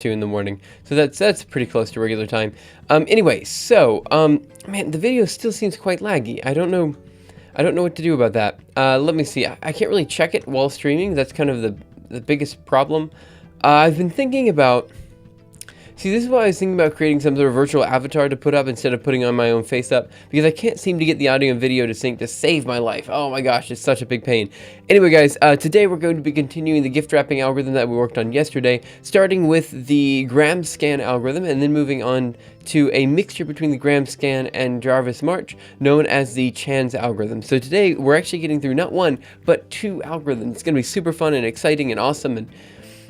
2 in the morning. So that's pretty close to regular time. Anyway, so man, the video still seems quite laggy. I don't know what to do about that. Let me see. I can't really check it while streaming. That's kind of the biggest problem. I've been thinking about. See, this is why I was thinking about creating some sort of virtual avatar to put up instead of putting on my own face up, because I can't seem to get the audio and video to sync to save my life. Oh my gosh, it's such a big pain. Anyway, guys, today we're going to be continuing the gift wrapping algorithm that we worked on yesterday, starting with the gram scan algorithm and then moving on to a mixture between the gram scan and Jarvis March, known as the Chan's algorithm. So today we're actually getting through not one, but 2 algorithms. It's going to be super fun and exciting and awesome and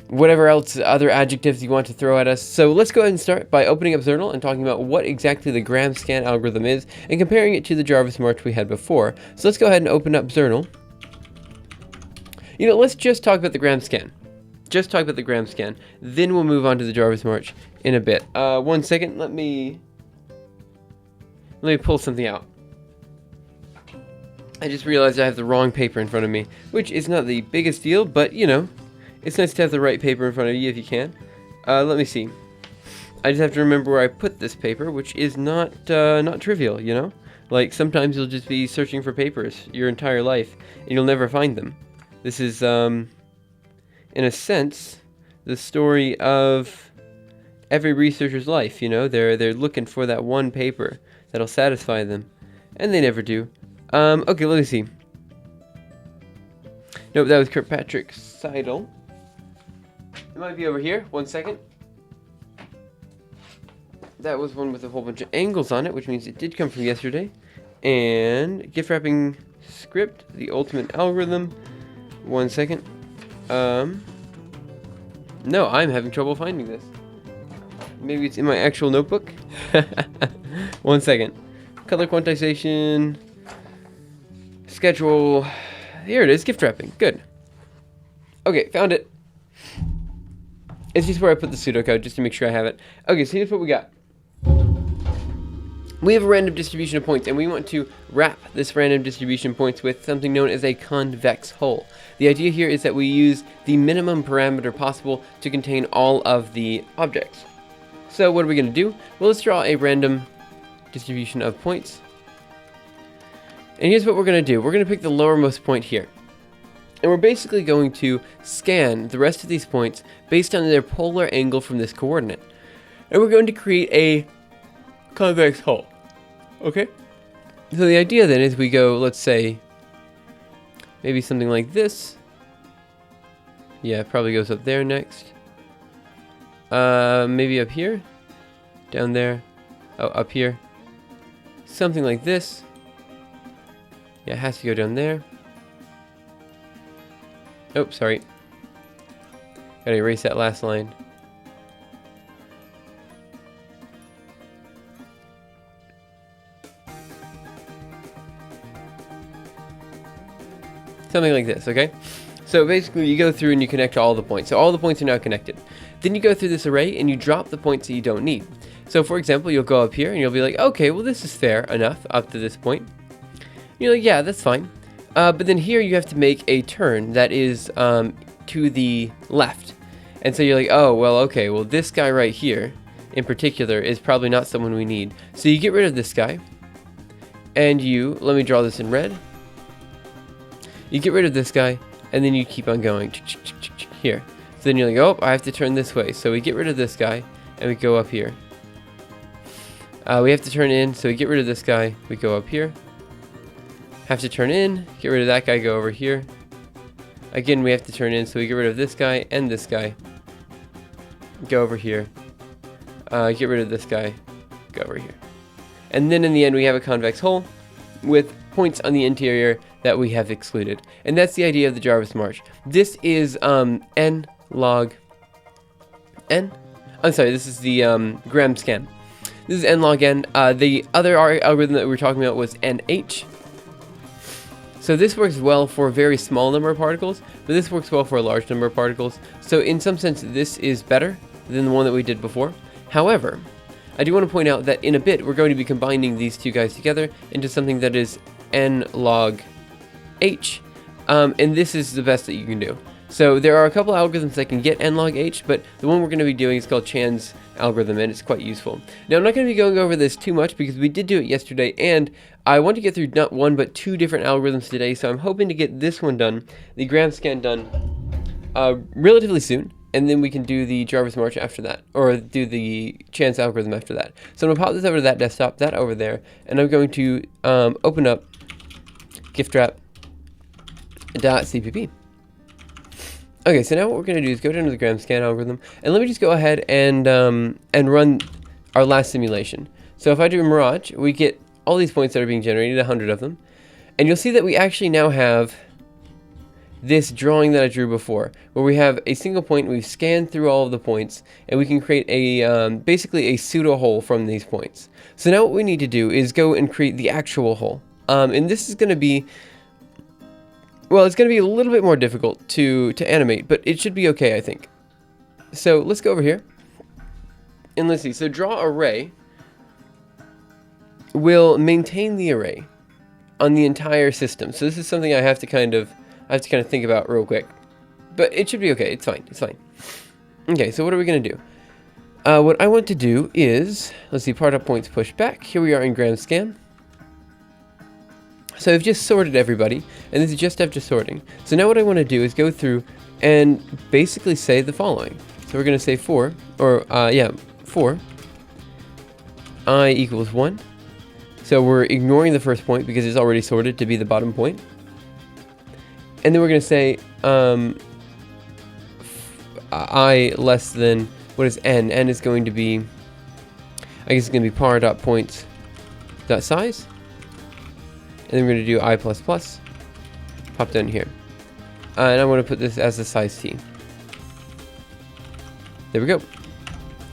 whatever else other adjectives you want to throw at us. So let's go ahead and start by opening up Zernal and talking about what exactly the gram scan algorithm is and comparing it to the Jarvis March we had before. So let's go ahead and open up Zernal. You know, let's just talk about the gram scan. Just talk about the gram scan. Then we'll move on to the Jarvis March in a bit. 1 second, let me pull something out. I just realized I have the wrong paper in front of me, which is not the biggest deal, but you know, it's nice to have the right paper in front of you if you can. Let me see. I just have to remember where I put this paper, which is not trivial, you know? Like, sometimes you'll just be searching for papers your entire life, and you'll never find them. This is, in a sense, the story of every researcher's life, you know? They're looking for that one paper that'll satisfy them, and they never do. Okay, let me see. Nope, that was Kirkpatrick Seidel. It might be over here. 1 second. That was one with a whole bunch of angles on it, which means it did come from yesterday. And gift wrapping script, the ultimate algorithm. 1 second. No, I'm having trouble finding this. Maybe it's in my actual notebook. 1 second. Color quantization. Schedule. Here it is, gift wrapping. Good. Okay, found it. It's just where I put the pseudocode, just to make sure I have it. Okay, so here's what we got. We have a random distribution of points, and we want to wrap this random distribution of points with something known as a convex hull. The idea here is that we use the minimum parameter possible to contain all of the objects. So what are we going to do? Well, let's draw a random distribution of points. And here's what we're going to do. We're going to pick the lowermost point here. And we're basically going to scan the rest of these points based on their polar angle from this coordinate. And we're going to create a convex hull. Okay? So the idea then is we go, let's say, maybe something like this. Yeah, it probably goes up there next. Maybe up here. Down there. Oh, up here. Something like this. Yeah, it has to go down there. Oh, sorry. Gotta erase that last line. Something like this, okay? So basically you go through and you connect all the points. So all the points are now connected. Then you go through this array and you drop the points that you don't need. So for example, you'll go up here and you'll be like, okay, well this is fair enough up to this point. And you're like, yeah, that's fine. But then here you have to make a turn that is to the left. And so you're like, oh, well, okay, well, this guy right here in particular is probably not someone we need. So you get rid of this guy. And let me draw this in red. You get rid of this guy, and then you keep on going. Here. So then you're like, oh, I have to turn this way. So we get rid of this guy, and we go up here. We have to turn in, so we get rid of this guy, we go up here. Have to turn in, get rid of that guy, go over here. Again, we have to turn in, so we get rid of this guy and this guy. Go over here. Get rid of this guy, go over here. And then in the end, we have a convex hull with points on the interior that we have excluded. And that's the idea of the Jarvis March. This is n log n. I'm sorry, this is the gram scan. This is n log n. The other algorithm that we were talking about was nh. So this works well for a very small number of particles, but this works well for a large number of particles. So in some sense, this is better than the one that we did before. However, I do want to point out that in a bit, we're going to be combining these two guys together into something that is n log h. And this is the best that you can do. So there are a couple algorithms that can get n log h, but the one we're going to be doing is called Chan's algorithm, and it's quite useful. Now, I'm not going to be going over this too much because we did do it yesterday, and I want to get through not one but two different algorithms today, so I'm hoping to get this one done, the gram scan done, relatively soon, and then we can do the Jarvis March after that, or do the Chan's algorithm after that. So I'm going to pop this over to that desktop, that over there, and I'm going to open up giftwrap.cpp. Okay, so now what we're going to do is go down to the gram scan algorithm, and let me just go ahead and run our last simulation. So if I do Mirage, we get all these points that are being generated, 100 of them, and you'll see that we actually now have this drawing that I drew before, where we have a single point, we've scanned through all of the points, and we can create a basically a pseudo hole from these points. So now what we need to do is go and create the actual hole, and this is going to be, well, it's going to be a little bit more difficult to animate, but it should be okay, I think. So let's go over here, and let's see. So draw array will maintain the array on the entire system. So this is something I have to kind of think about real quick, but it should be okay. It's fine. It's fine. Okay, so what are we going to do? What I want to do is, let's see, part up points push back. Here we are in gram scan. So I've just sorted everybody, and this is just after sorting. So now what I want to do is go through and basically say the following. So we're going to say for I equals 1. So we're ignoring the first point because it's already sorted to be the bottom point. And then we're going to say I less than, what is n? N is going to be, I guess it's going to be par.points.size. And then we're going to do I++, pop down here. And I want to put this as the size t. There we go.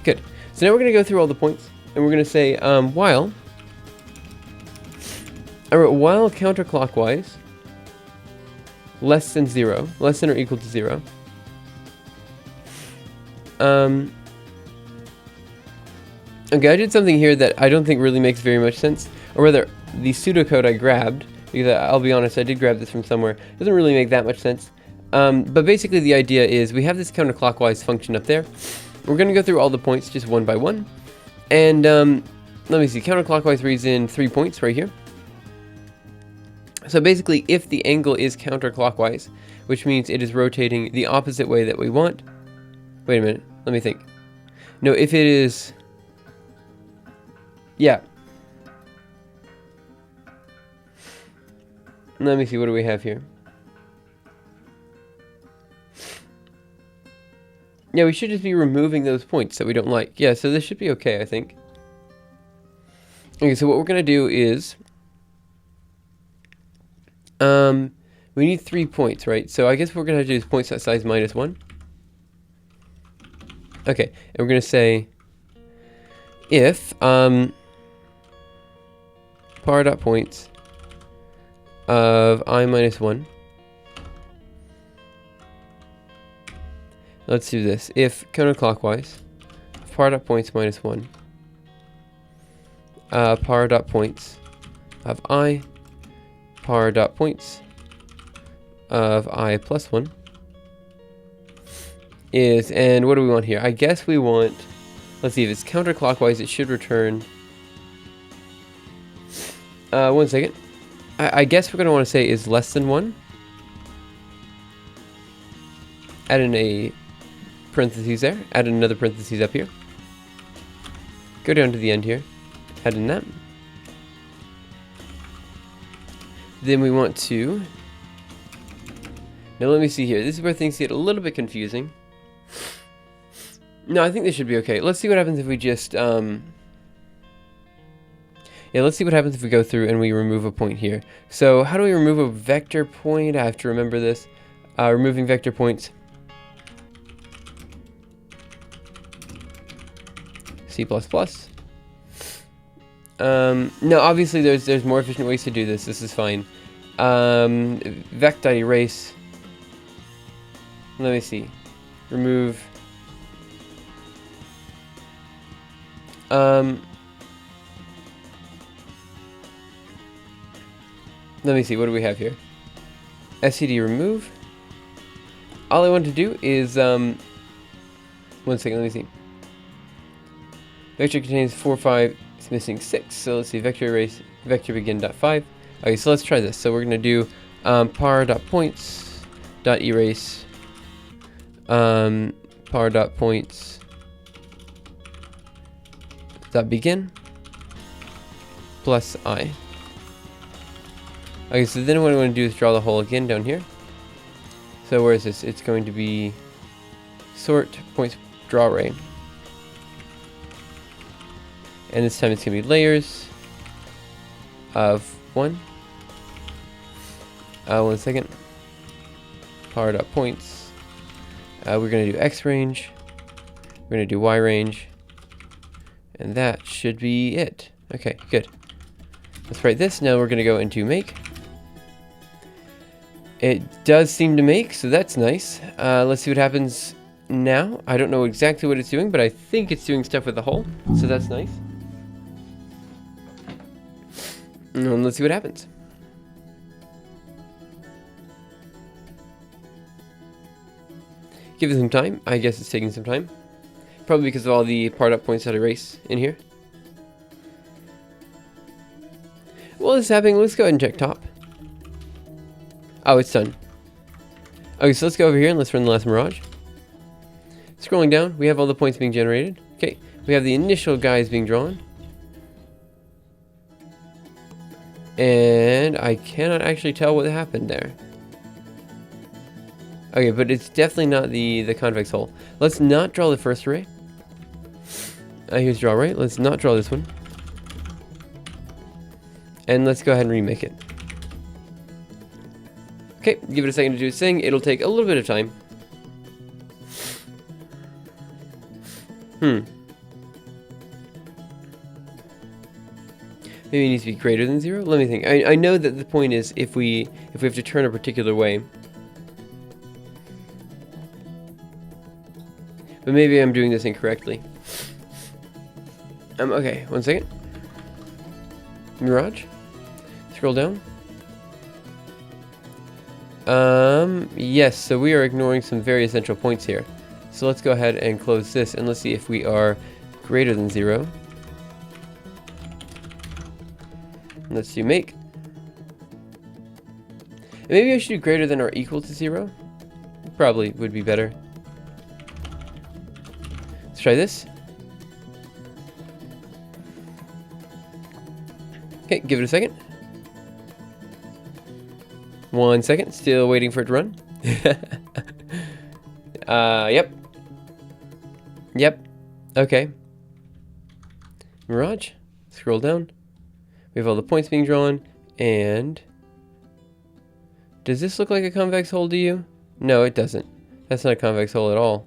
Good. So now we're going to go through all the points, and we're going to say while, I wrote while counterclockwise less than 0, less than or equal to 0. Okay, I did something here that I don't think really makes very much sense, or rather, the pseudocode I grabbed, because I'll be honest, I did grab this from somewhere. It doesn't really make that much sense. But basically the idea is we have this counterclockwise function up there. We're going to go through all the points just one by one. And let me see, counterclockwise reads in 3 points right here. So basically, if the angle is counterclockwise, which means it is rotating the opposite way that we want. Wait a minute, let me think. No, if it is, yeah. Let me see, what do we have here? Yeah, we should just be removing those points that we don't like. Yeah, so this should be okay, I think. Okay, so what we're going to do is, we need 3 points, right? So I guess what we're going to do is points.size -1. Okay, and we're going to say if par.points of I-1. Let's do this. If counterclockwise, par.points -1, par.points of I, par.points of I+1 is, and what do we want here? I guess we want, let's see, if it's counterclockwise, it should return, 1 second. I guess we're going to want to say is less than 1. Add in a parentheses there. Add in another parentheses up here. Go down to the end here. Add in that. Then we want to, now let me see here. This is where things get a little bit confusing. No, I think this should be okay. Let's see what happens if we just, yeah, let's see what happens if we go through and we remove a point here. So how do we remove a vector point? I have to remember this. Removing vector points. C++. No, obviously there's more efficient ways to do this. This is fine. Vec.erase. Let me see. Remove. Let me see, what do we have here? SCD remove. all I want to do is, 1 second, let me see. Vector contains 4, 5, it's missing 6, so let's see, vector erase, vector begin dot 5. Okay, so let's try this. So we're going to do par.points dot erase par.points dot begin plus I. Okay, so then what I want to do is draw the hole again down here. So where is this? It's going to be sort points draw array. And this time it's going to be layers of 1. 1 second. Par.points. We're going to do X range. We're going to do Y range. And that should be it. Okay, good. Let's write this. Now we're going to go into make. It does seem to make, so that's nice. Let's see what happens now. I don't know exactly what it's doing, but I think it's doing stuff with the hole, so that's nice. And let's see what happens. Give it some time. I guess it's taking some time. Probably because of all the part-up points that erase in here. While this is happening, let's go ahead and check top. Oh, it's done. Okay, so let's go over here and let's run the last mirage. Scrolling down, we have all the points being generated. Okay, we have the initial guys being drawn. And I cannot actually tell what happened there. Okay, but it's definitely not the convex hole. Let's not draw the first array. Here's draw array. Let's not draw this one. And let's go ahead and remake it. Okay, give it a second to do its thing. It'll take a little bit of time. Maybe it needs to be greater than 0? Let me think. I know that the point is if we have to turn a particular way. But maybe I'm doing this incorrectly. Okay, 1 second. Mirage. Scroll down. Yes, so we are ignoring some very essential points here. So let's go ahead and close this, and let's see if we are greater than 0. Let's do make. And maybe I should do greater than or equal to 0. Probably would be better. Let's try this. Okay, give it a second. 1 second, still waiting for it to run. Yep. Yep. Okay. Mirage. Scroll down. We have all the points being drawn, and does this look like a convex hole to you? No, it doesn't. That's not a convex hole at all.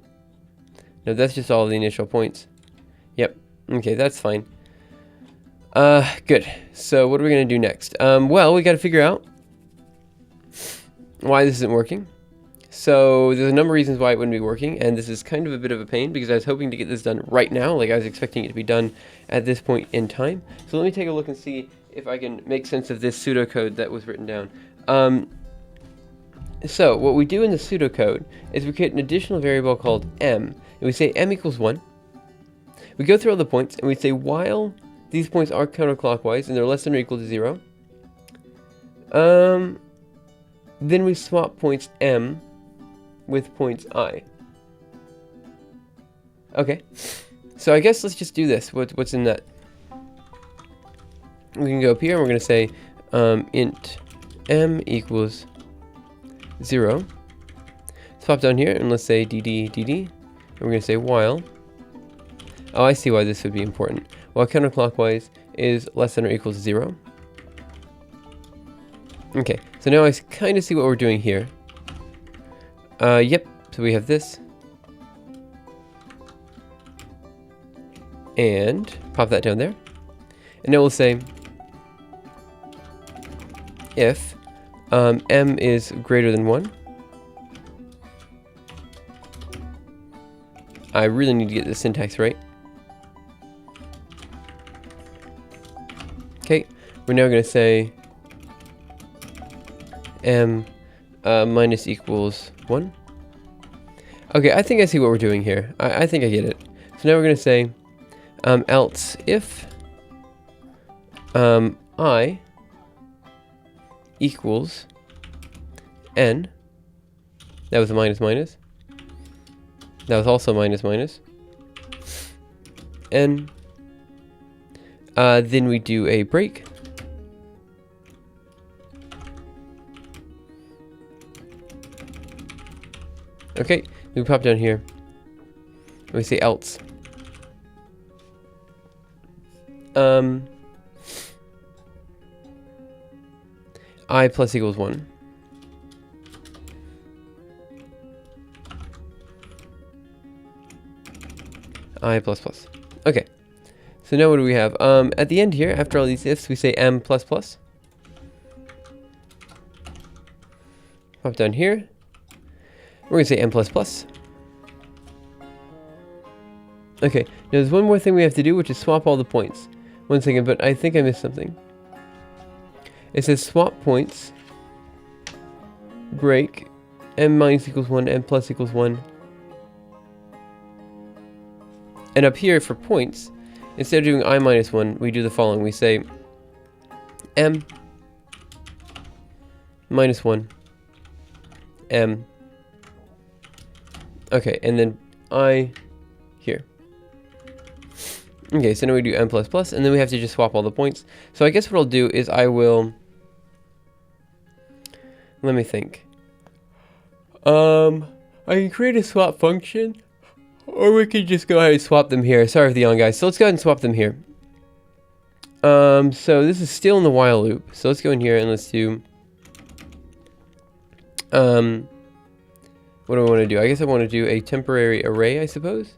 No, that's just all the initial points. Yep. Okay, that's fine. Good. So what are we going to do next? Well, we got to figure out why this isn't working. So there's a number of reasons why it wouldn't be working, and this is kind of a bit of a pain because I was hoping to get this done right now. Like I was expecting it to be done at this point in time. So let me take a look and see if I can make sense of this pseudocode that was written down. So what we do in the pseudocode is we create an additional variable called m, and we say m equals 1. We go through all the points, and we say while these points are counterclockwise and they're less than or equal to 0, then we swap points m with points I. Okay, so I guess let's just do this. What's in that? We can go up here and we're going to say int m equals 0. Let's pop down here and let's say dd. And we're going to say while. Oh, I see why this would be important. While counterclockwise is less than or equal to 0. Okay, so now I kind of see what we're doing here. Yep, so we have this. And pop that down there. And now we'll say if m is greater than 1. I really need to get the syntax right. Okay, we're now going to say m minus equals 1. Okay, I think I see what we're doing here. I think I get it. So now we're going to say else if I equals n. That was a minus minus. That was also minus minus. N. Then we do a break. Okay, we pop down here. And we say else. I plus equals 1. I plus plus. Okay. So now what do we have? At the end here, after all these ifs, we say m plus plus. Pop down here. We're going to say m plus plus. Okay. Now there's one more thing we have to do, which is swap all the points. One second, but I think I missed something. It says swap points. Break. M minus equals 1, m plus equals 1. And up here for points, instead of doing I minus 1, we do the following. We say m minus 1, m. Okay, and then I here. Okay, so now we do m plus plus, and then we have to just swap all the points. So I guess what I'll do is I will... Let me think. I can create a swap function. Or we could just go ahead and swap them here. Sorry for the yawn, guys. So let's go ahead and swap them here. So this is still in the while loop. So let's go in here and let's do... what do I want to do? I guess I want to do a temporary array, I suppose?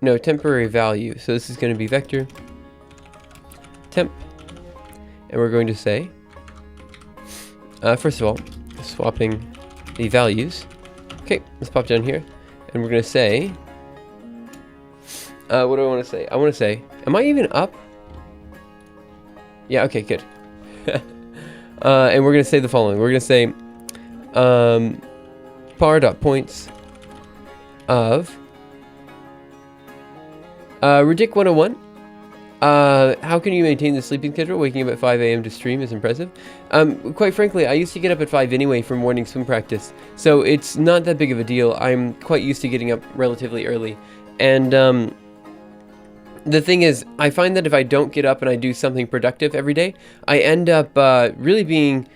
No, temporary value. So this is going to be vector temp. And we're going to say... first of all, swapping the values. Okay, let's pop down here. And we're going to say, what do I want to say? I want to say, am I even up? Yeah, okay, good. And we're going to say the following. We're going to say, par.points of Ridic 101. How can you maintain the sleeping schedule? Waking up at 5 a.m. to stream is impressive. Quite frankly, I used to get up at 5 anyway for morning swim practice, so it's not that big of a deal. I'm quite used to getting up relatively early. And the thing is, I find that if I don't get up and I do something productive every day, I end up really being,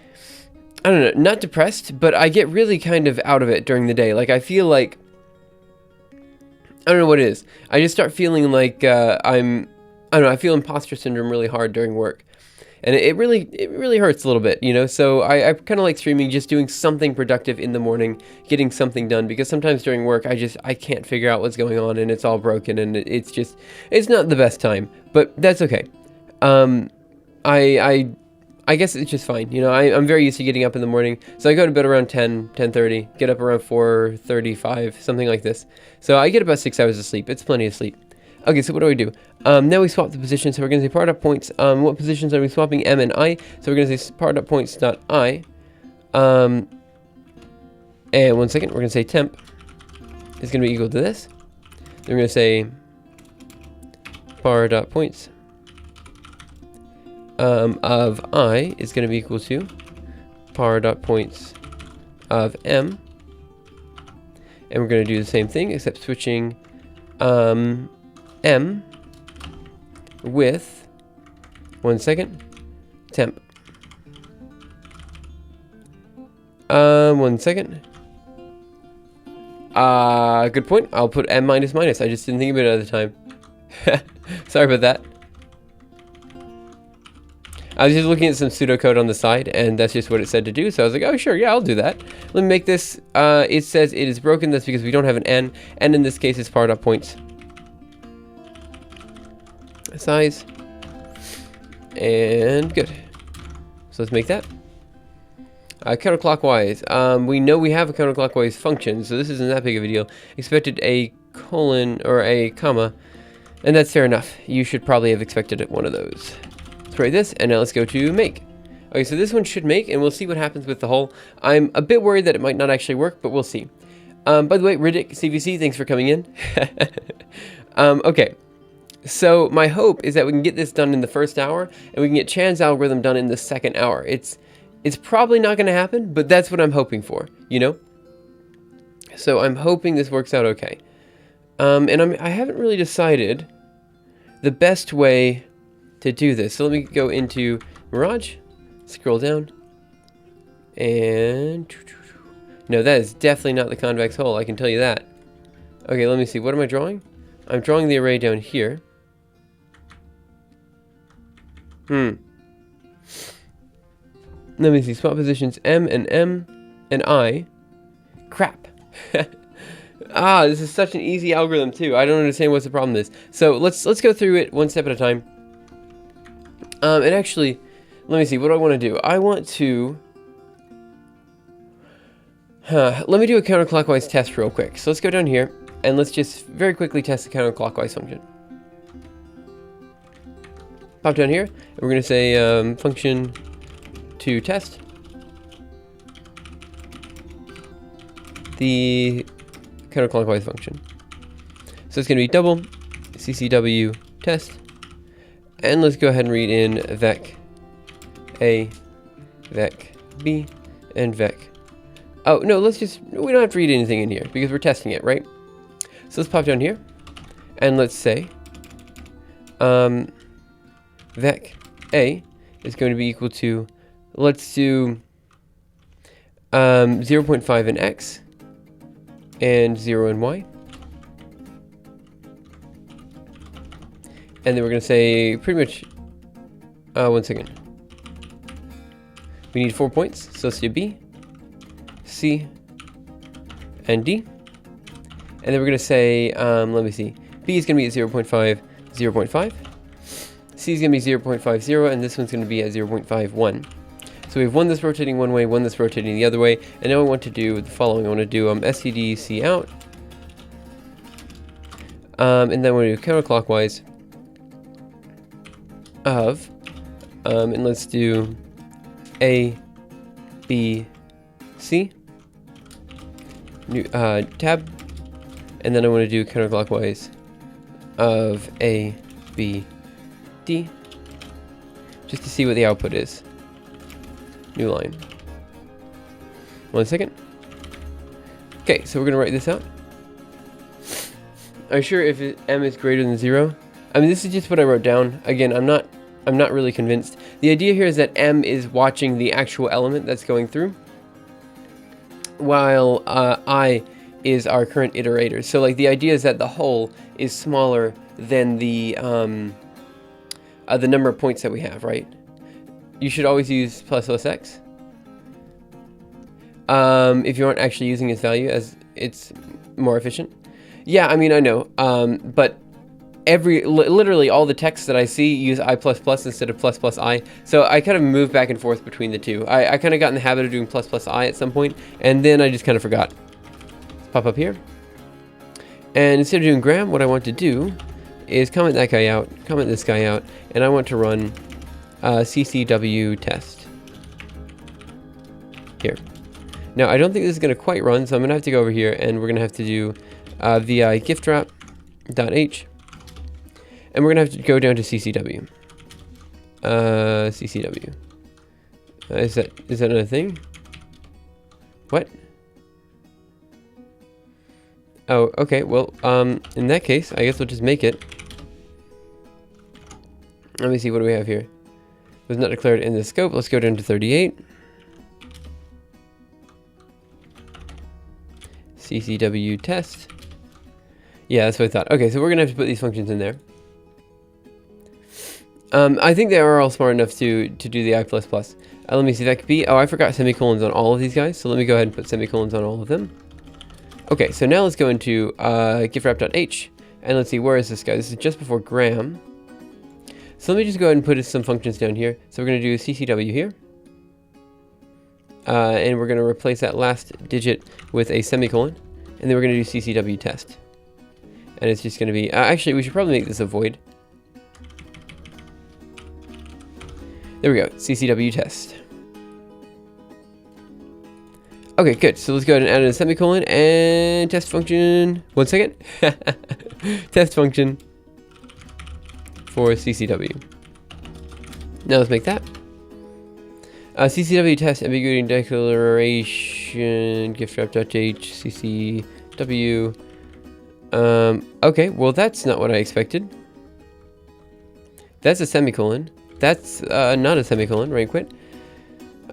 I don't know, not depressed, but I get really kind of out of it during the day. Like, I feel like, I don't know what it is. I just start feeling like I don't know, I feel imposter syndrome really hard during work. And it really hurts a little bit, you know? So I kind of like streaming, just doing something productive in the morning, getting something done, because sometimes during work, I can't figure out what's going on and it's all broken and it's not the best time, but that's okay. I guess it's just fine, you know? I'm very used to getting up in the morning, so I go to bed around 10:30, get up around 4:35, something like this. So I get about 6 hours of sleep. It's plenty of sleep. Okay, so what do we do? Now we swap the positions, so we're going to say par.points. What positions are we swapping? M and I. So we're going to say par.points.I. And 1 second, we're going to say temp is going to be equal to this. Then we're going to say par.points of I is going to be equal to par.points of M. And we're going to do the same thing, except switching M with 1 second temp. 1 second. Good point. I'll put M minus minus. I just didn't think of it at the time. Sorry about that. I was just looking at some pseudocode on the side, and that's just what it said to do. So I was like, oh, sure, yeah, I'll do that. Let me make this. It says it is broken. That's because we don't have an N. And in this case, it's par.points. Size. And good. So let's make that. Counterclockwise. We know we have a counterclockwise function, so this isn't that big of a deal. Expected a colon or a comma, and that's fair enough. You should probably have expected one of those. Let's write this, and now let's go to make. Okay, so this one should make, and we'll see what happens with the whole. I'm a bit worried that it might not actually work, but we'll see. By the way, Riddick CVC, thanks for coming in. Okay. So my hope is that we can get this done in the first hour, and we can get Chan's algorithm done in the second hour. It's probably not going to happen, but that's what I'm hoping for, you know? So I'm hoping this works out okay. And I haven't really decided the best way to do this. So let me go into Mirage, scroll down, and no, that is definitely not the convex hull, I can tell you that. Okay, let me see. What am I drawing? I'm drawing the array down here. Let me see. Spot positions M and I. Crap. This is such an easy algorithm too. I don't understand what the problem is. So let's go through it one step at a time. And actually, let me see. What do I want to do? I want to. Let me do a counterclockwise test real quick. So let's go down here and let's just very quickly test the counterclockwise function. Pop down here, and we're going to say function to test the counterclockwise function. So it's going to be double ccw test, and let's go ahead and read in vec a, vec b, and vec. Oh no, we don't have to read anything in here because we're testing it, right? So let's pop down here, and let's say vec a is going to be equal to, let's do 0.5 in x and 0 in y. And then we're going to say pretty much, one second. We need 4 points, so let's do B, C, and D. And then we're going to say, let me see, B is going to be at 0.5, 0.5. C is going to be 0.50, and this one's going to be at 0.51. So we have one that's rotating one way, one that's rotating the other way, and now I want to do the following. I want to do std c out, and then I want to do counterclockwise of, and let's do A, B, C, new, tab, and then I want to do counterclockwise of A, B, D, just to see what the output is. New line. 1 second. Okay, so we're gonna write this out. Are you sure if m is greater than 0? I mean, this is just what I wrote down. Again, I'm not really convinced. The idea here is that m is watching the actual element that's going through, while I is our current iterator. So like the idea is that the whole is smaller than the number of points that we have, right? You should always use plus x. If you aren't actually using its value, as it's more efficient. Yeah, I mean, I know. But literally all the texts that I see use I++ instead of plus I. So I kind of move back and forth between the two. I kind of got in the habit of doing plus I at some point, and then I just kind of forgot. Let's pop up here. And instead of doing gram, what I want to do is comment that guy out, comment this guy out, and I want to run ccw test here. Now I don't think this is going to quite run, so I'm going to have to go over here and we're going to have to do vi giftwrap.h, and we're going to have to go down to ccw. Ccw. Is that another thing? What? Oh, okay. Well, in that case, I guess we'll just make it. Let me see, what do we have here? Was not declared in the scope. Let's go down to 38. ccw test. Yeah, that's what I thought. Okay, so we're gonna have to put these functions in there. I think they are all smart enough to do the I++. Let me see if that could be. Oh, I forgot semicolons on all of these guys, so let me go ahead and put semicolons on all of them. Okay, so now let's go into giftwrap.h, and let's see, where is this guy? This is just before gram. So let me just go ahead and put some functions down here. So we're going to do ccw here. And we're going to replace that last digit with a semicolon. And then we're going to do ccw test. And it's just going to be... actually, we should probably make this a void. There we go. ccw test. Okay, good. So let's go ahead and add in a semicolon and test function. 1 second. Test function for CCW. Now let's make that. CCW test ambiguity declaration gift-wrap.h CCW. Okay, well that's not what I expected. That's a semicolon. That's not a semicolon, right? Quit.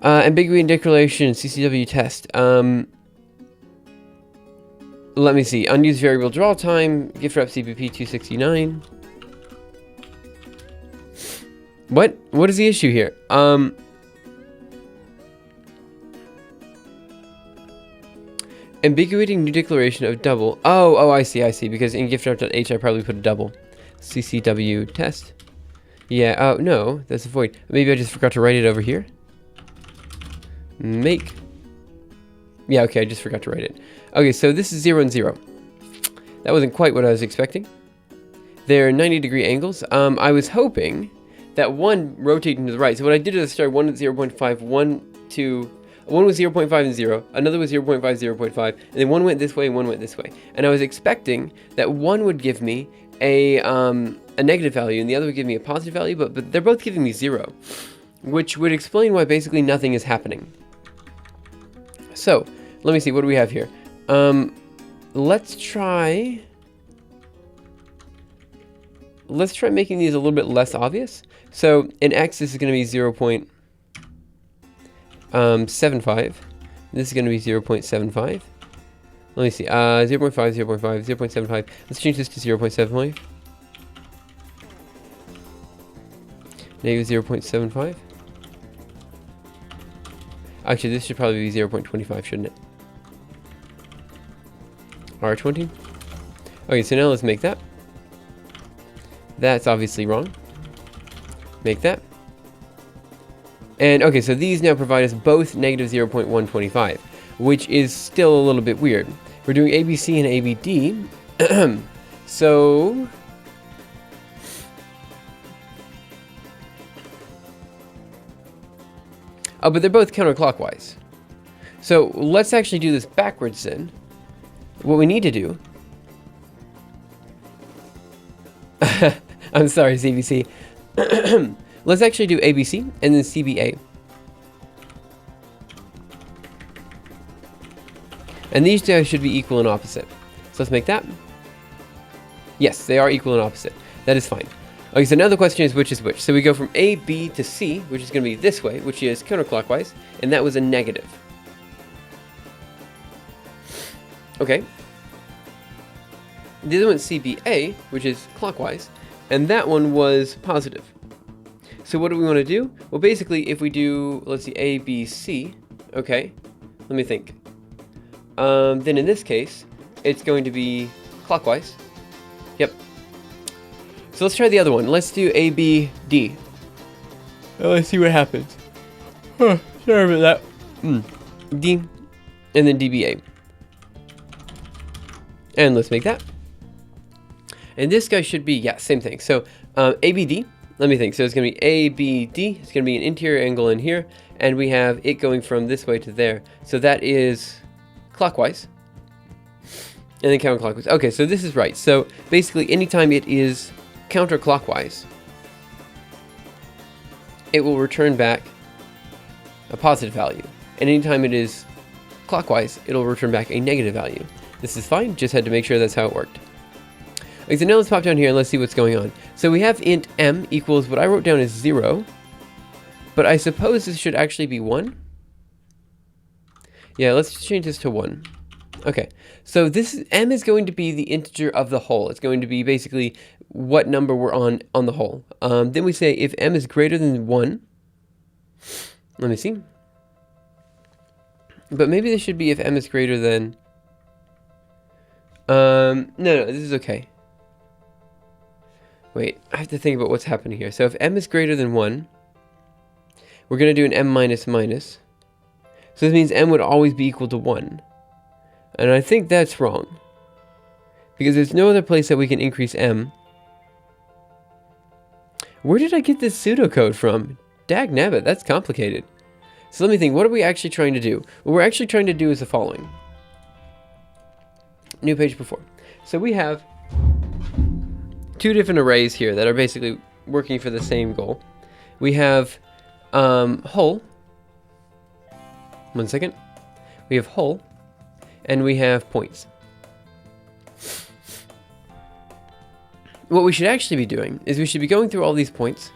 Ambiguity declaration CCW test. Let me see. Unused variable draw time. Gift-wrap CPP 269. What? What is the issue here? Ambiguity new declaration of double. Oh, I see. Because in gift-wrap.h I probably put a double. CCW test. Yeah, oh, no, that's a void. Maybe I just forgot to write it over here. Make. Yeah, okay, I just forgot to write it. Okay, so this is 0 and 0. That wasn't quite what I was expecting. They're 90-degree angles. I was hoping that one rotated to the right. So what I did is I started one at 0.5, one was 0.5 and 0, another was 0.5, 0.5, and then one went this way and one went this way. And I was expecting that one would give me a negative value and the other would give me a positive value, but they're both giving me 0, which would explain why basically nothing is happening. So, let me see, what do we have here? Let's try making these a little bit less obvious. So, in x, this is going to be 0.75. This is going to be 0.75. Let me see, 0.5, 0.5, 0.75. Let's change this to 0.75. Negative 0.75. Actually, this should probably be 0.25, shouldn't it? R20. Okay, so now let's make that. That's obviously wrong. Make that. And okay, so these now provide us both negative 0.125, which is still a little bit weird. We're doing ABC and ABD. So oh, but they're both counterclockwise. So let's actually do this backwards then. What we need to do... I'm sorry, CBC. Let's actually do ABC and then CBA. And these two should be equal and opposite. So let's make that. Yes, they are equal and opposite. That is fine. Okay, so now the question is which is which. So we go from A, B to C, which is going to be this way, which is counterclockwise, and that was a negative. Okay. The other one's CBA, which is clockwise, and that one was positive. So what do we want to do? Well, basically, if we do, let's see, A, B, C, okay, let me think. Then in this case, it's going to be clockwise. Yep. So let's try the other one. Let's do A, B, D. Let's see what happens. Sorry about that. D, and then DBA. And let's make that. And this guy should be, yeah, same thing. So ABD, let me think. So it's going to be ABD. It's going to be an interior angle in here. And we have it going from this way to there. So that is clockwise. And then counterclockwise. Okay, so this is right. So basically, anytime it is counterclockwise, it will return back a positive value. And anytime it is clockwise, it'll return back a negative value. This is fine, just had to make sure that's how it worked. Okay, so now let's pop down here and let's see what's going on. So we have int m equals what I wrote down as 0, but I suppose this should actually be 1. Yeah, let's change this to 1. Okay, so this m is going to be the integer of the whole. It's going to be basically what number we're on the whole. Then we say if m is greater than 1, let me see. But maybe this should be if m is greater than... no, this is okay. Wait, I have to think about what's happening here. So if m is greater than 1, we're going to do an m minus minus. So this means m would always be equal to 1. And I think that's wrong. Because there's no other place that we can increase m. Where did I get this pseudocode from? Dagnabbit, that's complicated. So let me think, what are we actually trying to do? What we're actually trying to do is the following. New page before. So we have two different arrays here that are basically working for the same goal. We have whole. One second. We have whole, and we have points. What we should actually be doing is we should be going through all these points,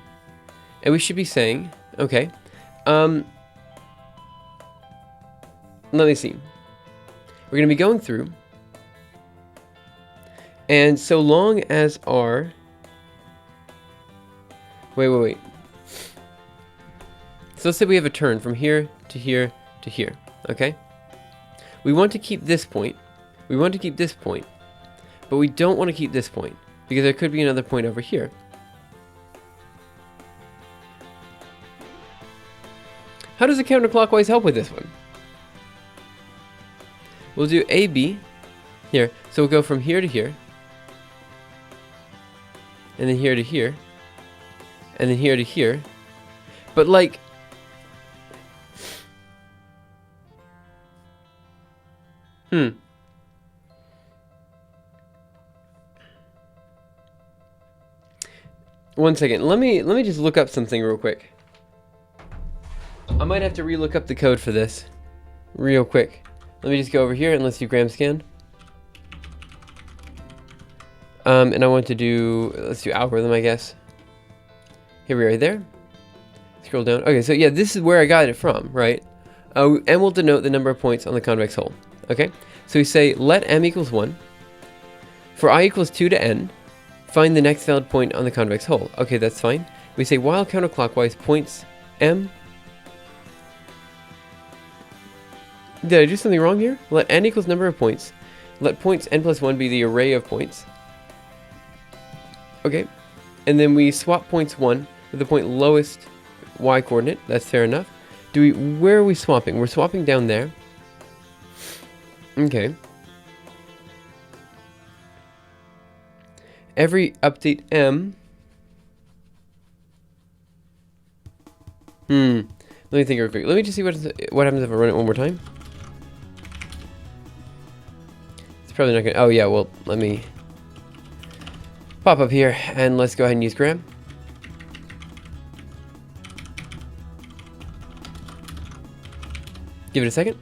and we should be saying, okay, let me see. We're going to be going through, and so long as our... Wait. So let's say we have a turn from here to here to here, okay? We want to keep this point. We want to keep this point. But we don't want to keep this point, because there could be another point over here. How does the counterclockwise help with this one? We'll do AB here. So we'll go from here to here. And then here to here. And then here to here. But like... One second. Let me just look up something real quick. I might have to re-look up the code for this real quick. Let me just go over here and let's do gram scan. And I want to do, let's do algorithm, I guess. Here we are there. Scroll down. Okay, so yeah, this is where I got it from, right? M will denote the number of points on the convex hull. Okay, so we say let m equals 1. For I equals 2 to n, find the next valid point on the convex hull. Okay, that's fine. We say while counterclockwise points m. Did I do something wrong here? Let n equals number of points. Let points n plus 1 be the array of points. Okay, and then we swap points 1 with the point lowest y coordinate. That's fair enough. Where are we swapping? We're swapping down there. Okay. Every update m. Let me think real quick. Let me just see what happens if I run it one more time. It's probably not gonna. Oh yeah. Well, let me pop up here and let's go ahead and use gram. Give it a second.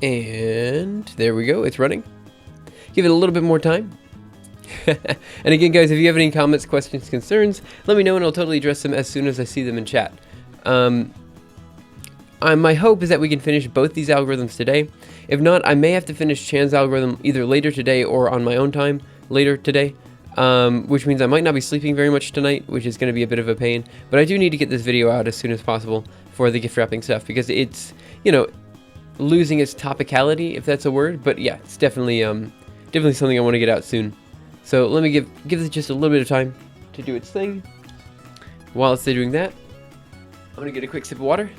And there we go. It's running. Give it a little bit more time. And again, guys, if you have any comments, questions, concerns, let me know and I'll totally address them as soon as I see them in chat. My hope is that we can finish both these algorithms today. If not, I may have to finish Chan's algorithm either later today or on my own time later today. Which means I might not be sleeping very much tonight, which is going to be a bit of a pain. But I do need to get this video out as soon as possible for the gift wrapping stuff, because it's, you know, losing its topicality, if that's a word. But yeah, it's definitely definitely something I want to get out soon. So let me give this just a little bit of time to do its thing. While it's doing that, I'm going to get a quick sip of water.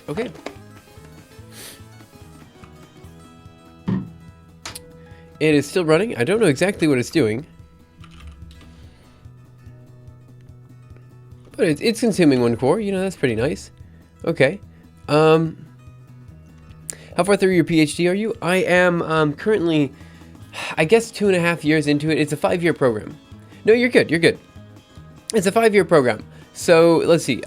Okay. It is still running. I don't know exactly what it's doing, but it's consuming one core. You know, that's pretty nice. Okay. How far through your PhD are you? I am currently, I guess, 2.5 years into it. It's a 5-year program. No, you're good. You're good. It's a 5-year program. So let's see.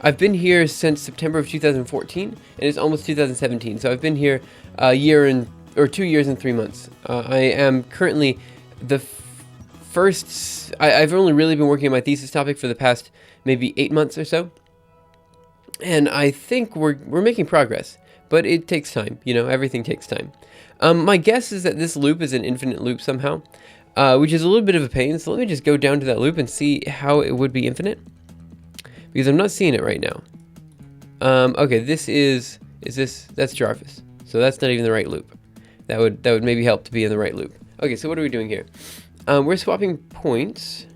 I've been here since September of 2014, and it's almost 2017. So I've been here a year or 2 years and 3 months. I am currently the first. I've only really been working on my thesis topic for the past maybe 8 months or so, and I think we're making progress. But it takes time. You know, everything takes time. My guess is that this loop is an infinite loop somehow, which is a little bit of a pain. So let me just go down to that loop and see how it would be infinite, because I'm not seeing it right now. Okay, that's Jarvis. So that's not even the right loop. That would maybe help to be in the right loop. Okay, so what are we doing here? We're swapping points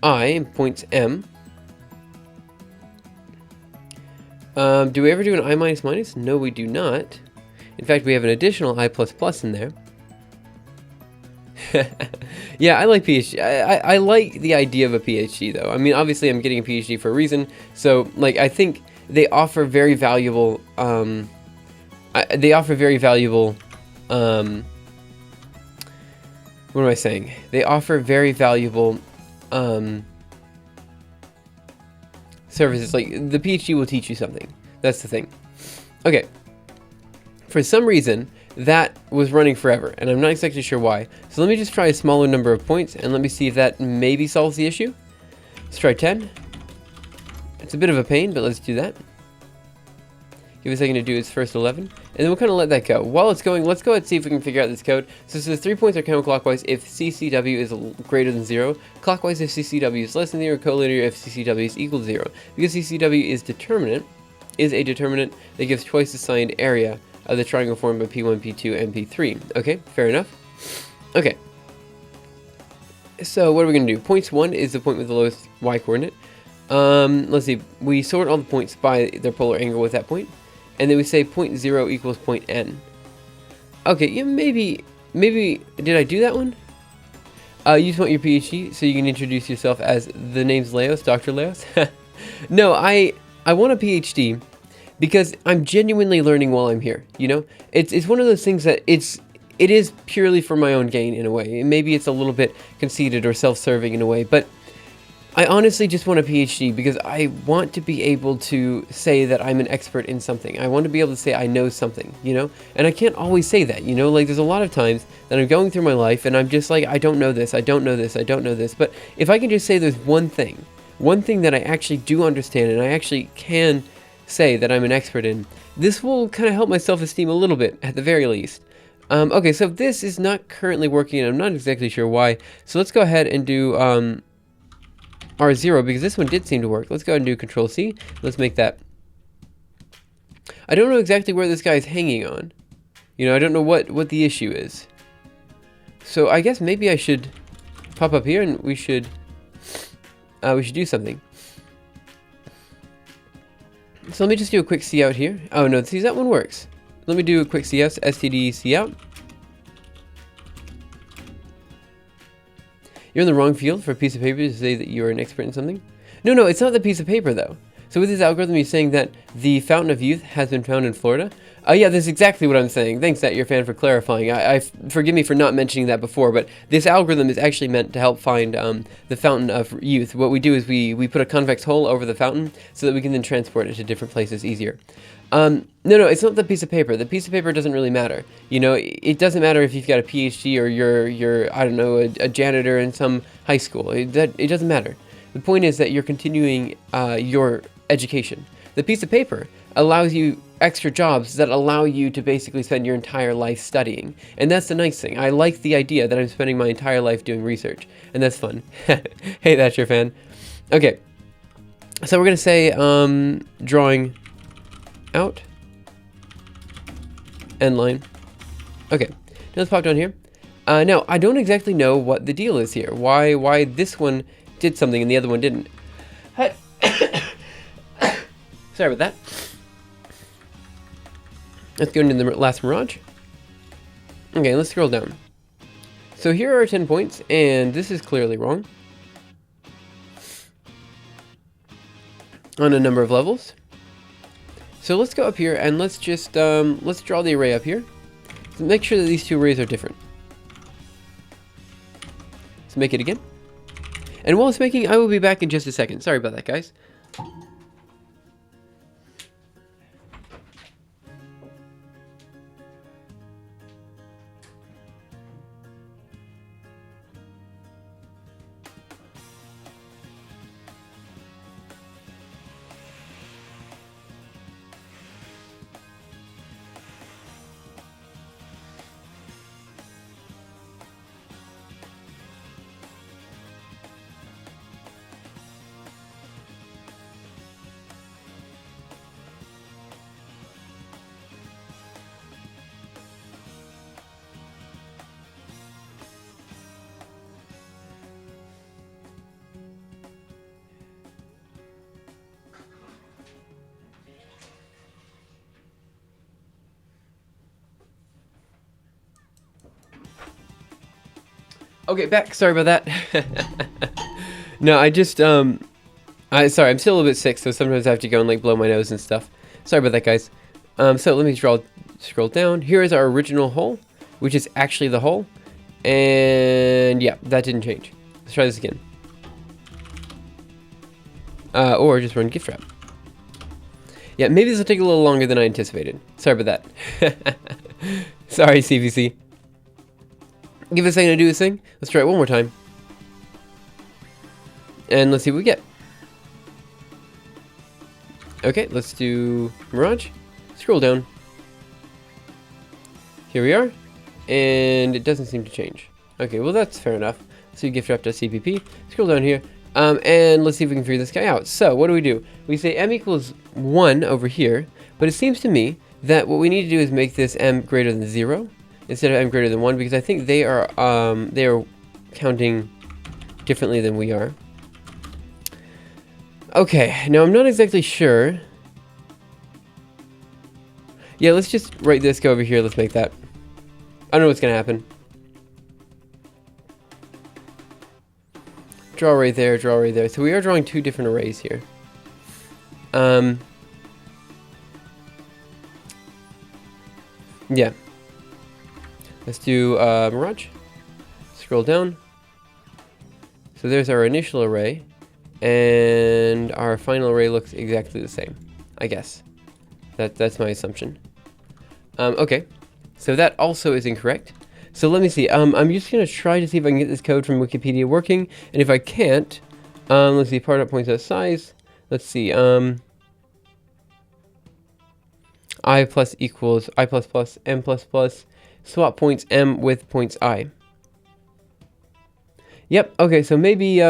I and points M. Do we ever do an I minus minus? No, we do not. In fact, we have an additional I plus plus in there. Yeah, I like PhD. I like the idea of a PhD, though. I mean, obviously, I'm getting a PhD for a reason. So, like, I think they offer very valuable. They offer very valuable. What am I saying? They offer very valuable services. Like, the PhD will teach you something. That's the thing. Okay. For some reason, that was running forever, and I'm not exactly sure why. So let me just try a smaller number of points, and let me see if that maybe solves the issue. Let's try 10. It's a bit of a pain, but let's do that. Give it a second to do its first 11, and then we'll kind of let that go. While it's going, let's go ahead and see if we can figure out this code. So it says 3 points are counterclockwise if CCW is greater than 0, clockwise if CCW is less than 0, collinear if CCW is equal to 0. Because CCW is a determinant that gives twice the signed area of the triangle formed by P1, P2, and P3. Okay, fair enough. Okay. So what are we going to do? Points 1 is the point with the lowest y coordinate. Let's see. We sort all the points by their polar angle with that point. And then we say point 0 equals point n. Okay, yeah, maybe, did I do that one? You just want your PhD so you can introduce yourself as the name's Leos, Dr. Leos? No, I want a PhD because I'm genuinely learning while I'm here, you know? It's one of those things that it is purely for my own gain in a way. Maybe it's a little bit conceited or self-serving in a way, but I honestly just want a PhD because I want to be able to say that I'm an expert in something. I want to be able to say I know something, you know? And I can't always say that, you know? Like, there's a lot of times that I'm going through my life and I'm just like, I don't know this, I don't know this, I don't know this. But if I can just say there's one thing that I actually do understand and I actually can say that I'm an expert in, this will kind of help my self-esteem a little bit, at the very least. Okay, so this is not currently working and I'm not exactly sure why. So let's go ahead and do R0 because this one did seem to work. Let's go ahead and do Control C. Let's make that. I don't know exactly where this guy is hanging on. You know, I don't know what the issue is. So I guess maybe I should pop up here and we should do something. So let me just do a quick C out here. Oh no, see, that one works. Let me do a quick CS, STD C out. You're in the wrong field for a piece of paper to say that you're an expert in something. No, it's not the piece of paper though. So with this algorithm, you're saying that the Fountain of Youth has been found in Florida. Yeah, that's exactly what I'm saying. Thanks, that your fan, for clarifying. Forgive me for not mentioning that before, but this algorithm is actually meant to help find the Fountain of Youth. What we do is we put a convex hole over the fountain so that we can then transport it to different places easier. No, it's not the piece of paper. The piece of paper doesn't really matter. You know, it doesn't matter if you've got a PhD or you're I don't know, a janitor in some high school. It doesn't matter. The point is that you're continuing your education. The piece of paper allows you extra jobs that allow you to basically spend your entire life studying. And that's the nice thing. I like the idea that I'm spending my entire life doing research. And that's fun. Hey, that's your fan. Okay. So we're going to say drawing out end line. Okay. Now let's pop down here. Now, I don't exactly know what the deal is here. Why this one did something and the other one didn't. Sorry about that. Let's go into the last mirage. Okay, let's scroll down. So here are 10 points, and this is clearly wrong on a number of levels. So let's go up here and let's just let's draw the array up here. So make sure that these two arrays are different. Let's make it again. And while it's making, I will be back in just a second. Sorry about that, guys. Okay, back. Sorry about that. No, I just, sorry, I'm still a little bit sick, so sometimes I have to go and, like, blow my nose and stuff. Sorry about that, guys. So let me scroll down. Here is our original hole, which is actually the hole. And, yeah, that didn't change. Let's try this again. Or just run gift wrap. Yeah, maybe this will take a little longer than I anticipated. Sorry about that. Sorry, CVC. Give it a second to do this thing. Let's try it one more time. And let's see what we get. Okay, let's do Mirage. Scroll down. Here we are. And it doesn't seem to change. Okay, well that's fair enough. So you gift wrap.cpp. Scroll down here. And let's see if we can figure this guy out. So what do? We say m equals 1 over here. But it seems to me that what we need to do is make this m greater than 0 instead of m greater than 1, because I think they are counting differently than we are. Okay, now I'm not exactly sure. Yeah, let's just write this, go over here, let's make that. I don't know what's gonna happen. Draw right there, draw right there. So we are drawing two different arrays here. Yeah. Let's do Mirage. Scroll down. So there's our initial array. And our final array looks exactly the same, I guess. That's my assumption. Okay, so that also is incorrect. So let me see. I'm just gonna try to see if I can get this code from Wikipedia working, and if I can't, let's see. Part.points.size. Let's see. I plus equals I plus plus m plus plus. Swap points m with points I. Yep. Okay. So maybe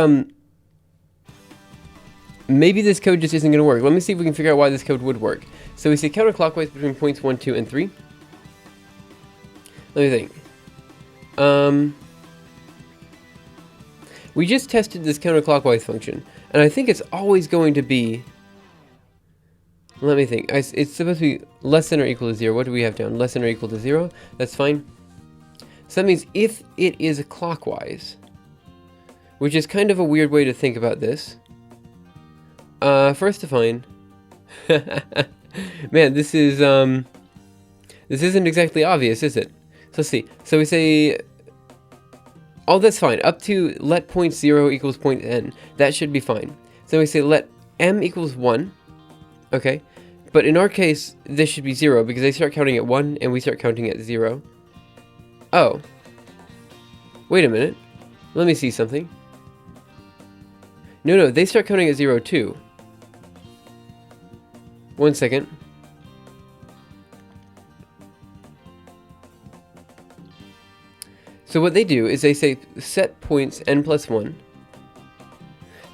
maybe this code just isn't going to work. Let me see if we can figure out why this code would work. So we say counterclockwise between points 1, 2, and 3. Let me think. We just tested this counterclockwise function, and I think it's always going to be... Let me think. It's supposed to be less than or equal to 0. What do we have down? Less than or equal to 0. That's fine. So that means if it is clockwise, which is kind of a weird way to think about this. First define. Man, this isn't exactly obvious, is it? So let's see. So we say, oh, that's fine. Up to let point 0 equals point n. That should be fine. So we say let m equals 1. Okay. But in our case, this should be 0 because they start counting at 1 and we start counting at 0. Oh. Wait a minute. Let me see something. No, they start counting at 0 too. 1 second. So what they do is they say set points n plus 1.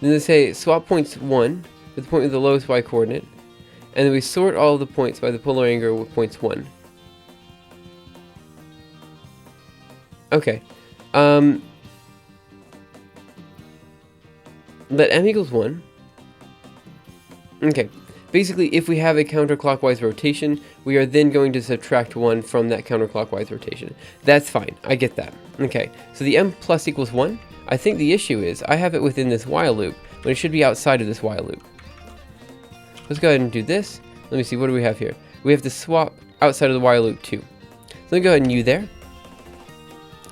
Then they say swap points 1 with the point with the lowest y coordinate. And then we sort all the points by the polar angle with points 1. Okay. Let m equals 1. Okay. Basically, if we have a counterclockwise rotation, we are then going to subtract 1 from that counterclockwise rotation. That's fine. I get that. Okay. So the m plus equals 1. I think the issue is I have it within this while loop, when it should be outside of this while loop. Let's go ahead and do this. Let me see. What do we have here? We have to swap outside of the while loop too. So let me go ahead and U there.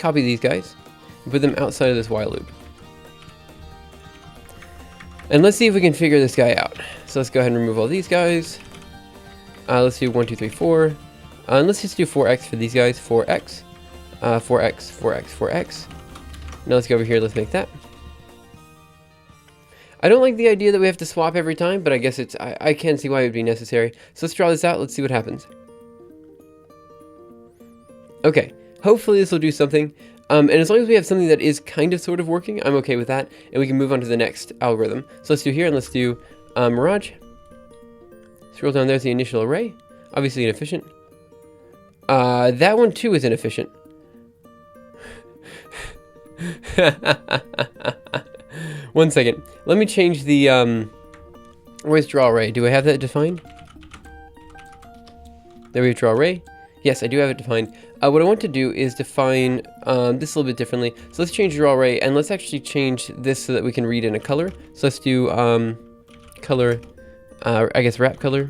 Copy these guys. And put them outside of this while loop. And let's see if we can figure this guy out. So let's go ahead and remove all these guys. Let's do 1, 2, 3, 4. And let's just do 4x for these guys. 4x. 4x, 4x, 4x. Now let's go over here. Let's make that. I don't like the idea that we have to swap every time, but I guess I can see why it would be necessary. So let's draw this out. Let's see what happens. Okay. Hopefully this will do something. And as long as we have something that is kind of sort of working, I'm okay with that. And we can move on to the next algorithm. So let's do here and let's do Mirage. Scroll down, there's the initial array. Obviously inefficient. That one too is inefficient. One second. Let me change the, where's draw array? Do I have that defined? There we have draw array. Yes, I do have it defined. what I want to do is define this a little bit differently. So let's change draw array, and let's actually change this so that we can read in a color. So let's do color, I guess wrap color.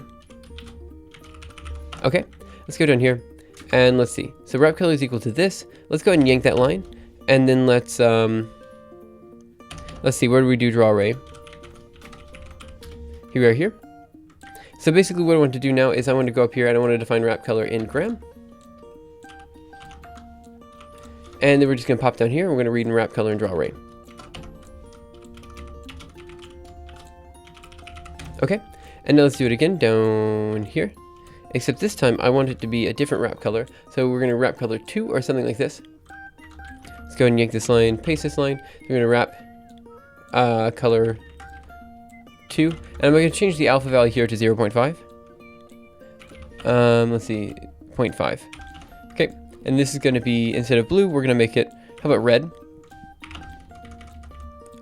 Okay, let's go down here, and let's see. So wrap color is equal to this. Let's go ahead and yank that line, and then let's see, where do we do draw array? Here we are here. So basically what I want to do now is I want to go up here and I want to define wrap color in gram. And then we're just going to pop down here. We're going to read in wrap color and draw array. Okay, and now let's do it again down here. Except this time I want it to be a different wrap color. So we're going to wrap color 2 or something like this. Let's go ahead and yank this line, paste this line. We're going to wrap color 2. And I'm going to change the alpha value here to 0.5. Let's see, 0.5. Okay, and this is going to be, instead of blue, we're going to make it, how about red?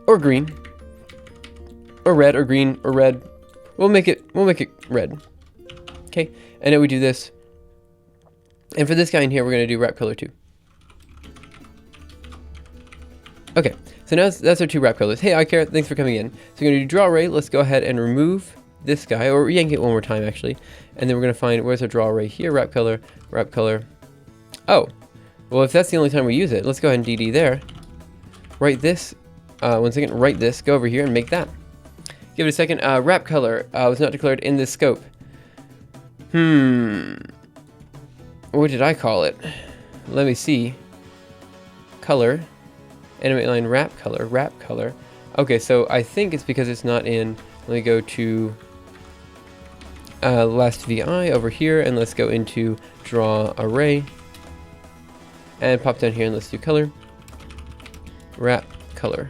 Or green. Or red, or green, or red. We'll make it red. Okay, and now we do this. And for this guy in here, we're going to do wrap color 2. Okay, so now that's our 2 wrap colors. Hey, iCare, thanks for coming in. So we're going to do draw array. Let's go ahead and remove this guy, or yank it one more time, actually. And then we're going to find, where's our draw array here? Wrap color, wrap color. Oh, well, if that's the only time we use it, let's go ahead and DD there. Write this, one second, write this, go over here and make that. Give it a second. Wrap color was not declared in this scope. What did I call it? Let me see. Color. Animate line wrap color, wrap color. Okay, so I think it's because it's not in. Let me go to last VI over here, and let's go into draw array. And pop down here and let's do color. Wrap color.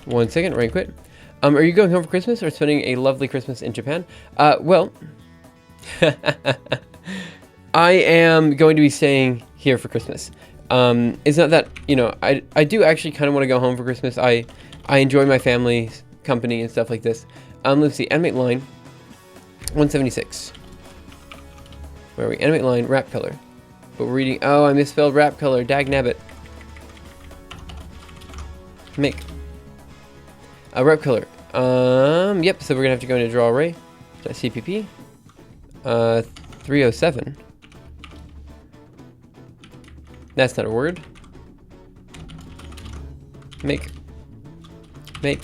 1 second, right quit. Are you going home for Christmas or spending a lovely Christmas in Japan? Well, I am going to be staying here for Christmas. It's not that, you know, I do actually kind of want to go home for Christmas. I enjoy my family's company and stuff like this. Let's see, animate line 176. Where are we? Animate line wrap color. But we're reading, oh, I misspelled wrap color, dag nabbit. Make wrap color. Yep, so we're gonna have to go into draw array. .cpp 307. That's not a word. Make. Okay,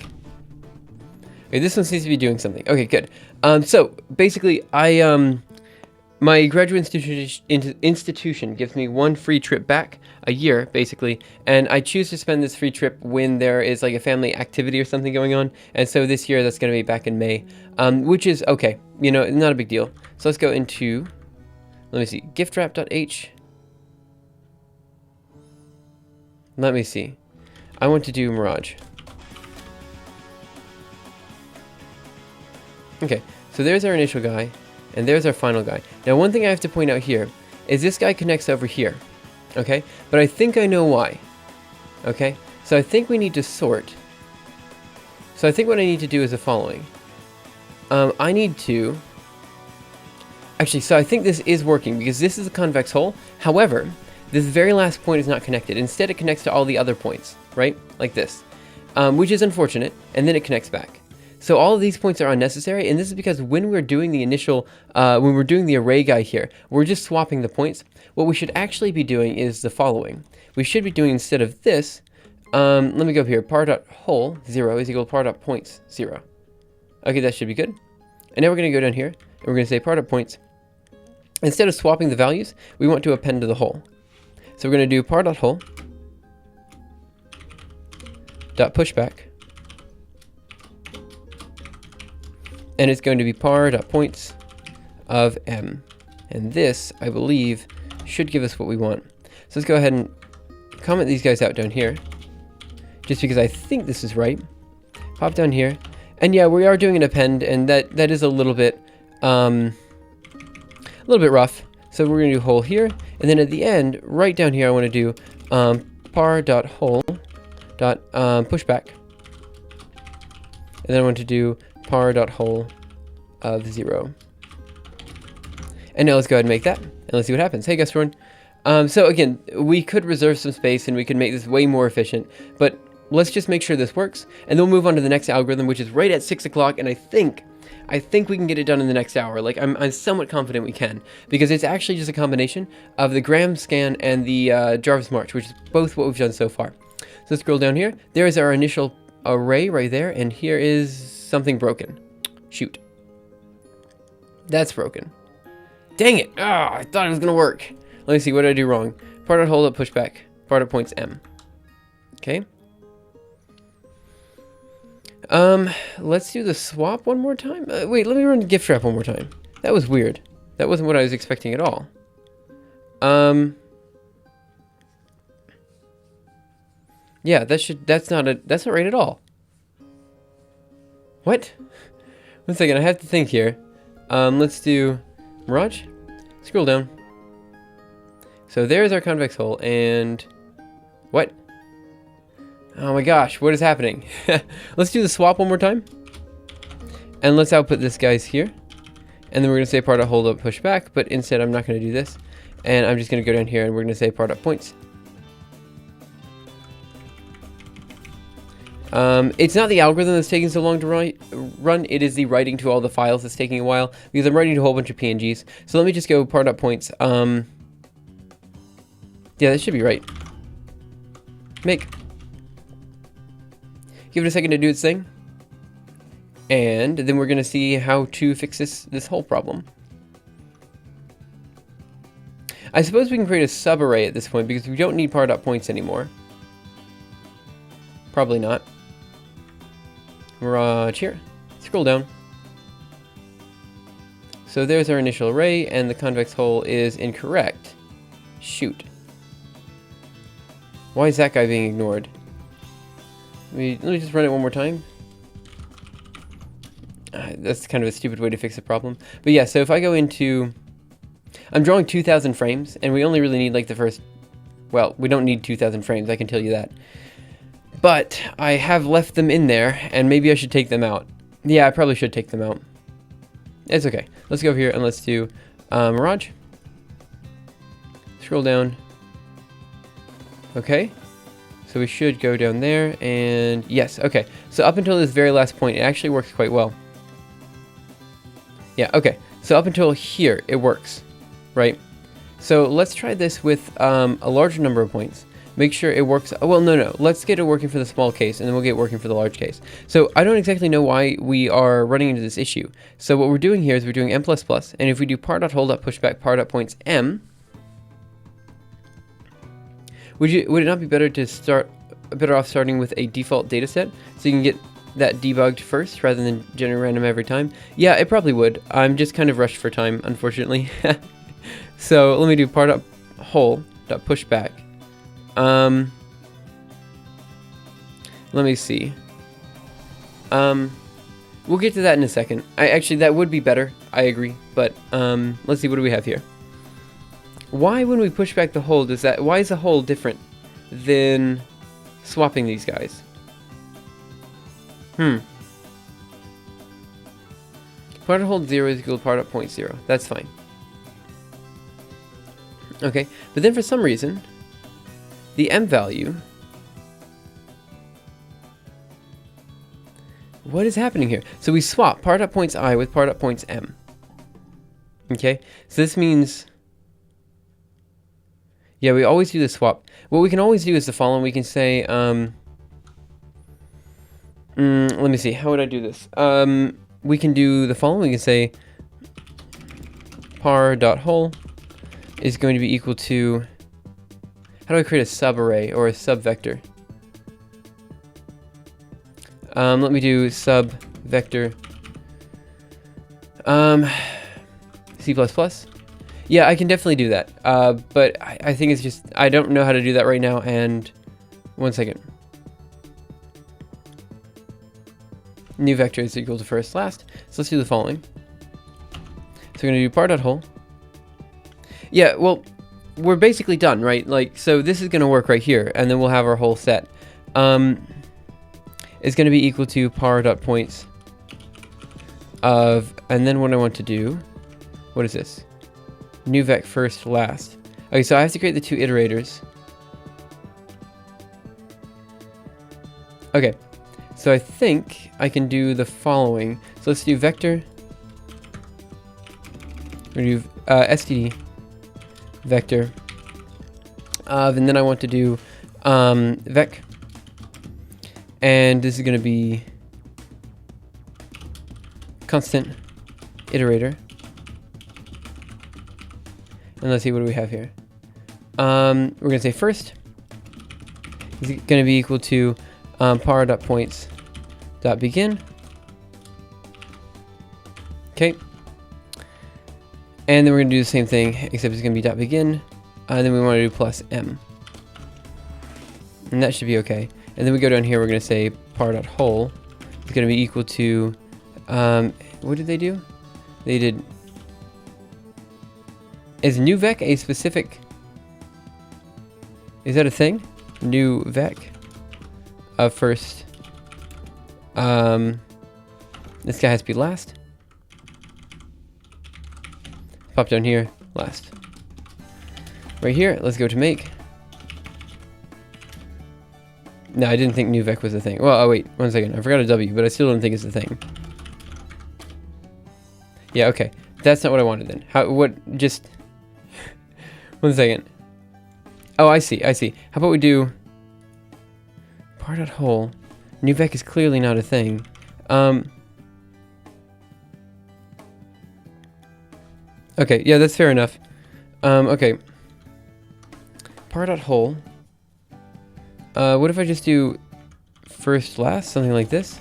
this one seems to be doing something. Okay, good. So basically, my graduate institution gives me 1 free trip back a year, basically, and I choose to spend this free trip when there is like a family activity or something going on. And so this year, that's going to be back in May, which is okay. You know, not a big deal. So let's go into, let me see, giftwrap.h. Let me see. I want to do Mirage. Okay, so there's our initial guy, and there's our final guy. Now, one thing I have to point out here is this guy connects over here, okay? But I think I know why, okay? So I think we need to sort. So I think what I need to do is the following. I need to... Actually, so I think this is working because this is a convex hole. However, this very last point is not connected. Instead, it connects to all the other points, right? Like this, which is unfortunate, and then it connects back. So all of these points are unnecessary, and this is because when we're doing the initial, when we're doing the array guy here, we're just swapping the points. What we should actually be doing is the following. We should be doing, instead of this, let me go up here, par.whole 0 is equal to par.points 0. Okay, that should be good. And now we're going to go down here, and we're going to say par.points. Instead of swapping the values, we want to append to the whole. So we're going to do par.whole dot pushback, and it's going to be par.points of m, and this, I believe, should give us what we want. So let's go ahead and comment these guys out down here, just because I think this is right. Pop down here, and yeah, we are doing an append, and that is a little bit rough. So we're going to do whole here, and then at the end, right down here, I want to do par.whole dot pushback, and then I want to do par.whole of 0. And now let's go ahead and make that, and let's see what happens. Hey guys, everyone. So again, we could reserve some space and we could make this way more efficient, but let's just make sure this works, and then we'll move on to the next algorithm, which is right at 6 o'clock, and I think we can get it done in the next hour. Like, I'm somewhat confident we can, because it's actually just a combination of the Gram scan and the Jarvis March, which is both what we've done so far. So let's scroll down here. There is our initial array right there, and here is something broken. Shoot. That's broken. Dang it! Ah, I thought it was gonna work. Let me see, what did I do wrong? Part hold up, pushback. Part points M. Okay. Let's do the swap one more time. Wait, let me run the gift trap one more time. That was weird. That wasn't what I was expecting at all. Yeah, that's not right at all. What? One second, I have to think here. Let's do Mirage. Scroll down. So there's our convex hull, and what? Oh my gosh, what is happening? Let's do the swap one more time. And let's output this guy's here. And then we're going to say part of hold up, push back, but instead I'm not going to do this. And I'm just going to go down here and we're going to say part of points. It's not the algorithm that's taking so long to run, it is the writing to all the files that's taking a while, because I'm writing to a whole bunch of PNGs. So let me just go part up points. Yeah, that should be right. Make. Give it a second to do its thing. And then we're going to see how to fix this whole problem. I suppose we can create a subarray at this point, because we don't need part up points anymore. Probably not. Mirage here. Scroll down. So there's our initial array, and the convex hull is incorrect. Shoot. Why is that guy being ignored? Let me just run it one more time. That's kind of a stupid way to fix the problem. But yeah, so if I go into... I'm drawing 2,000 frames, and we only really need like the first... Well, we don't need 2,000 frames, I can tell you that. But I have left them in there, and maybe I should take them out. Yeah, I probably should take them out. It's okay. Let's go over here and let's do Mirage. Scroll down. Okay. So we should go down there, and yes, okay. So up until this very last point, it actually works quite well. Yeah, okay. So up until here, it works, right? So let's try this with a larger number of points. Make sure it works. Well, no. Let's get it working for the small case, and then we'll get it working for the large case. So I don't exactly know why we are running into this issue. So what we're doing here is we're doing M++, and if we do par.hold.pushback pushback par.points M, would it not be better to better off starting with a default data set so you can get that debugged first rather than generate random every time? Yeah, it probably would. I'm just kind of rushed for time, unfortunately. So let me do par.whole.pushback. Let me see. We'll get to that in a second. Actually, that would be better. I agree. But let's see, what do we have here? Why, when we push back the hold, why is the hold different than swapping these guys? Part of hold 0 is equal to part of point 0. That's fine. Okay, but then for some reason, the M value... What is happening here? So we swap part up points I with part up points M. Okay, so this means... Yeah, we always do the swap. What we can always do is the following. We can say, let me see, how would I do this? We can do the following. We can say par.whole is going to be equal to... How do I create a subarray or a subvector? Let me do subvector C++. Yeah, I can definitely do that. But I think it's just, I don't know how to do that right now. And one second. New vector is equal to first last. So let's do the following. So we're going to do par.whole. Yeah, well, we're basically done, right? Like, so this is going to work right here, and then we'll have our whole set. It's going to be equal to par.points of, and then what I want to do, what is this? New vec first last. Okay, so I have to create the two iterators. Okay, so I think I can do the following. So let's do vector. We're gonna do std vector. And then I want to do vec. And this is gonna be constant iterator. And let's see, what do we have here? We're gonna say first is gonna be equal to par.points.begin. Okay. And then we're gonna do the same thing, except it's gonna be .begin. And then we want to do plus m. And that should be okay. And then we go down here, we're gonna say par.whole is gonna be equal to what did they do? They did. Is new vec a specific? Is that a thing? New vec. First. This guy has to be last. Pop down here, last. Right here, let's go to make. No, I didn't think new vec was a thing. Well, oh wait, 1 second. I forgot a W, but I still don't think it's a thing. Yeah, okay. That's not what I wanted then. Just 1 second. Oh, I see. How about we do par.whole. New vec is clearly not a thing. Okay, yeah, that's fair enough. Okay. Par.whole. What if I just do first, last, something like this?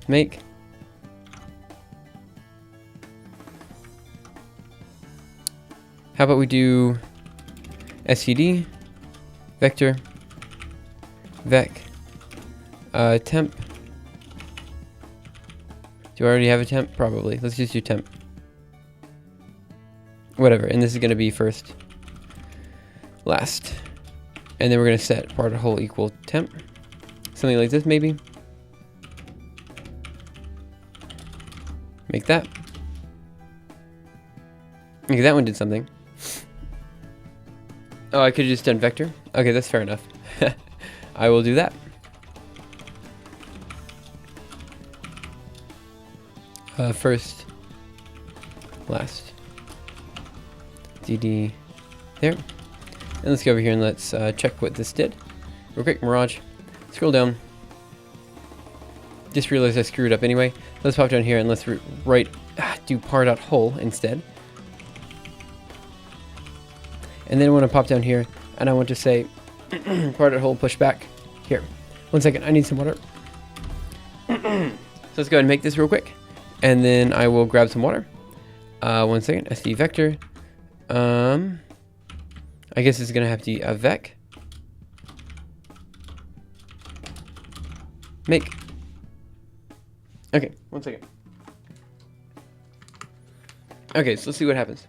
Make. How about we do std vector vec temp. Do I already have a temp? Probably. Let's just do temp. Whatever, and this is going to be first, last. And then we're going to set par.whole equal temp. Something like this, maybe. Make that. Okay, that one did something. Oh, I could have just done vector. Okay, that's fair enough. I will do that. First, last. DD there. And let's go over here and let's check what this did. Real quick, Mirage. Scroll down. Just realized I screwed up anyway. Let's pop down here and let's do par.whole instead. And then I want to pop down here and I want to say par.whole push back. Here. 1 second, I need some water. So let's go ahead and make this real quick. And then I will grab some water. 1 second, SD vector. I guess it's gonna have to be a vec. Make. Okay, 1 second. Okay, so let's see what happens.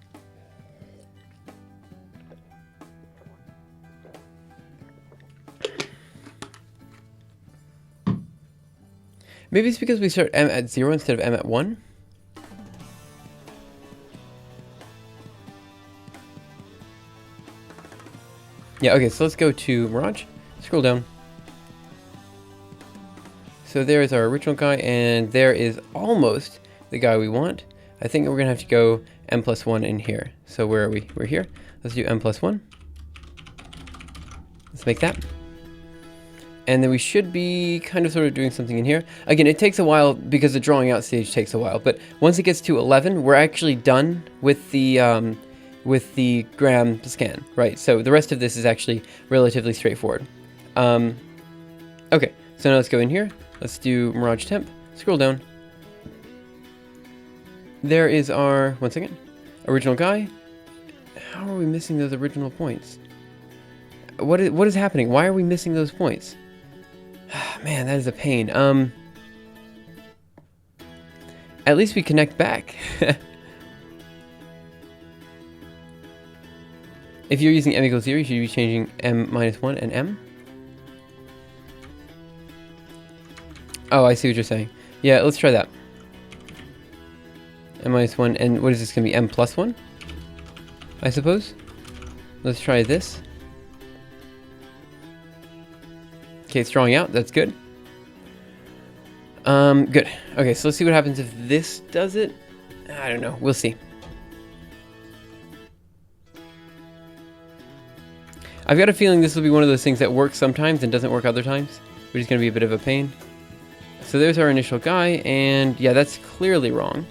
Maybe it's because we start m at 0 instead of m at 1. Yeah, okay, so let's go to Mirage. Scroll down. So there is our original guy, and there is almost the guy we want. I think we're going to have to go m+1 in here. So where are we? We're here. Let's do m+1. Let's make that. And then we should be kind of sort of doing something in here. Again, it takes a while because the drawing out stage takes a while. But once it gets to 11, we're actually done with the gram scan, right? So the rest of this is actually relatively straightforward. Okay, so now let's go in here. Let's do Mirage temp. Scroll down. There is our, 1 second, original guy. How are we missing those original points? What is happening? Why are we missing those points? Man, that is a pain. At least we connect back. If you're using m equals 0, you should be changing m-1 and m. Oh, I see what you're saying. Yeah, let's try that. M-1, and what is this going to be? M+1? I suppose? Let's try this. Okay, it's drawing out. That's good. Good. Okay, so let's see what happens if this does it. I don't know. We'll see. I've got a feeling this will be one of those things that works sometimes and doesn't work other times, which is going to be a bit of a pain. So there's our initial guy, and yeah, that's clearly wrong.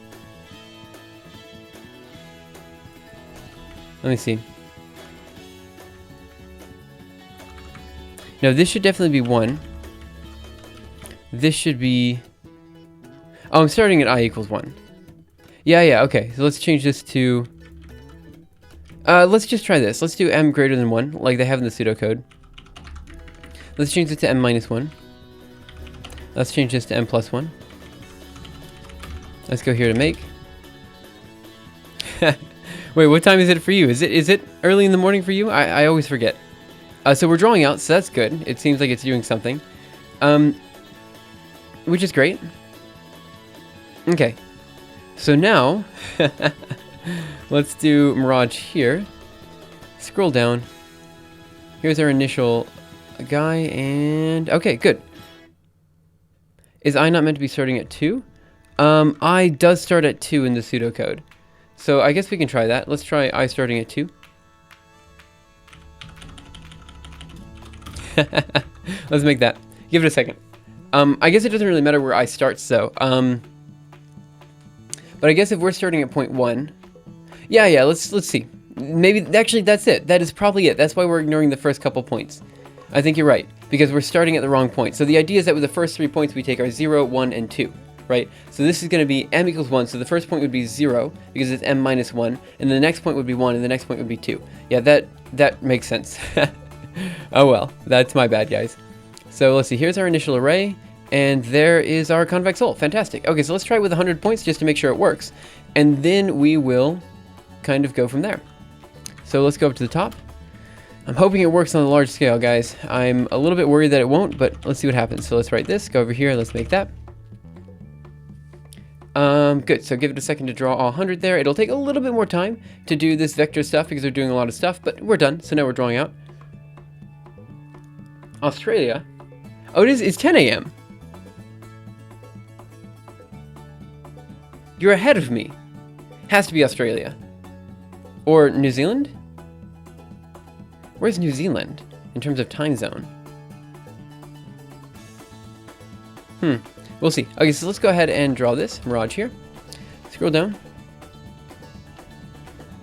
Let me see. No, this should definitely be 1. This should be... Oh, I'm starting at I equals 1. Yeah, okay. So let's change this to... let's just try this. Let's do m greater than 1, like they have in the pseudocode. Let's change it to m minus 1. Let's change this to m plus 1. Let's go here to make. Wait, what time is it for you? Is it early in the morning for you? I always forget. So we're drawing out, so that's good. It seems like it's doing something. Which is great. Okay. So now, let's do Mirage here. Scroll down. Here's our initial guy, and... Okay, good. Is I not meant to be starting at 2? I does start at 2 in the pseudocode. So I guess we can try that. Let's try I starting at 2. Let's make that. Give it a second. I guess it doesn't really matter where I starts though. But I guess if we're starting at point 1, yeah, let's see. Maybe actually that's it. That is probably it. That's why we're ignoring the first couple points. I think you're right, because we're starting at the wrong point. So the idea is that with the first 3 points we take are 0, 1, and 2, right? So this is going to be m equals 1. So the first point would be 0 because it's m minus 1, and the next point would be 1, and the next point would be 2. Yeah, that makes sense. Oh well, that's my bad, guys. So let's see. Here's our initial array. And there is our convex hull. Fantastic. Okay, so let's try it with 100 points just to make sure it works. And then we will kind of go from there. So let's go up to the top. I'm hoping it works on a large scale, guys. I'm a little bit worried that it won't, but let's see what happens. So let's write this, go over here, let's make that. Good, so give it a second to draw all 100 there. It'll take a little bit more time to do this vector stuff because they're doing a lot of stuff, but we're done. So now we're drawing out. Australia? Oh, it's 10 a.m. You're ahead of me. Has to be Australia. Or New Zealand? Where's New Zealand in terms of time zone? We'll see. Okay, so let's go ahead and draw this Mirage here. Scroll down.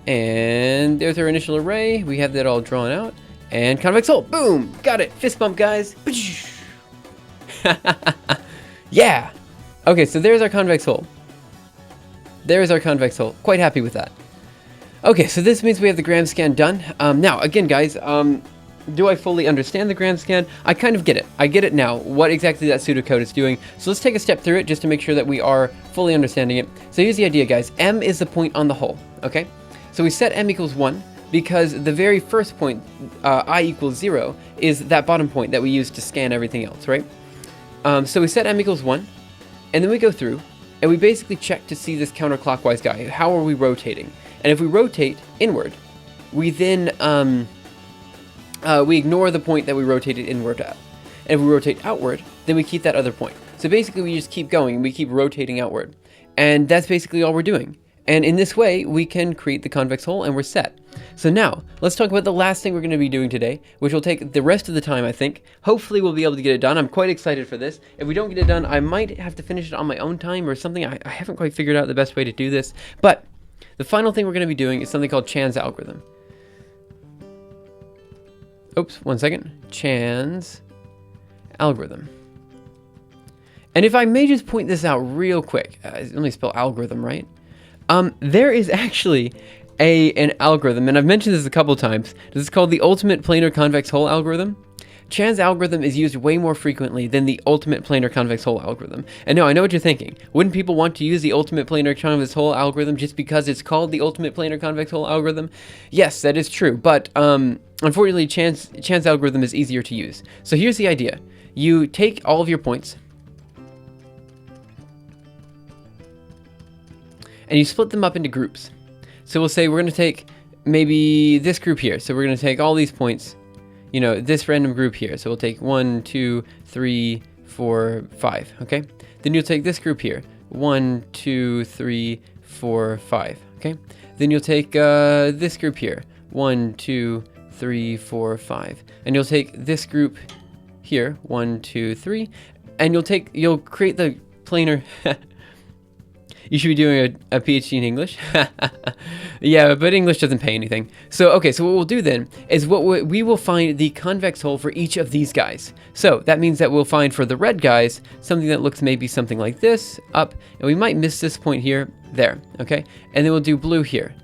And there's our initial array. We have that all drawn out. And convex hull. Boom! Got it. Fist bump, guys. Yeah! Okay, so there's our convex hull. There's our convex hull. Quite happy with that. Okay, so this means we have the gram scan done. Now, again, guys, do I fully understand the gram scan? I kind of get it. I get it now, what exactly that pseudocode is doing. So let's take a step through it just to make sure that we are fully understanding it. So here's the idea, guys. M is the point on the hull, okay? So we set M equals 1 because the very first point, I equals 0, is that bottom point that we use to scan everything else, right? So we set M equals 1, and then we go through, and we basically check to see this counterclockwise guy. How are we rotating? And if we rotate inward, we then we ignore the point that we rotated inward at. And if we rotate outward, then we keep that other point. So basically we just keep going, we keep rotating outward. And that's basically all we're doing. And in this way, we can create the convex hull and we're set. So now, let's talk about the last thing we're going to be doing today, which will take the rest of the time, I think. Hopefully we'll be able to get it done. I'm quite excited for this. If we don't get it done, I might have to finish it on my own time or something. I haven't quite figured out the best way to do this. But the final thing we're going to be doing is something called Chan's algorithm. Oops, one second. Chan's algorithm. And if I may just point this out real quick, let me spell algorithm right. There is actually an algorithm, and I've mentioned this a couple times. This is called the ultimate planar convex hull algorithm. Chan's algorithm is used way more frequently than the ultimate planar convex hull algorithm. And now I know what you're thinking. Wouldn't people want to use the ultimate planar convex hull algorithm just because it's called the ultimate planar convex hull algorithm? Yes, that is true, but unfortunately Chan's algorithm is easier to use. So here's the idea. You take all of your points, and you split them up into groups. So we'll say we're going to take maybe this group here. So we're going to take all these points, you know, this random group here. So we'll take 1, 2, 3, 4, 5. Okay. Then you'll take this group here. 1, 2, 3, 4, 5. Okay. Then you'll take this group here. 1, 2, 3, 4, 5. And you'll take this group here. 1, 2, 3. And you'll create the planar. You should be doing a PhD in English. Yeah, but English doesn't pay anything. So, okay, so what we'll do then is we will find the convex hull for each of these guys. So that means that we'll find for the red guys something that looks maybe something like this, up, and we might miss this point here, there, okay? And then we'll do blue here.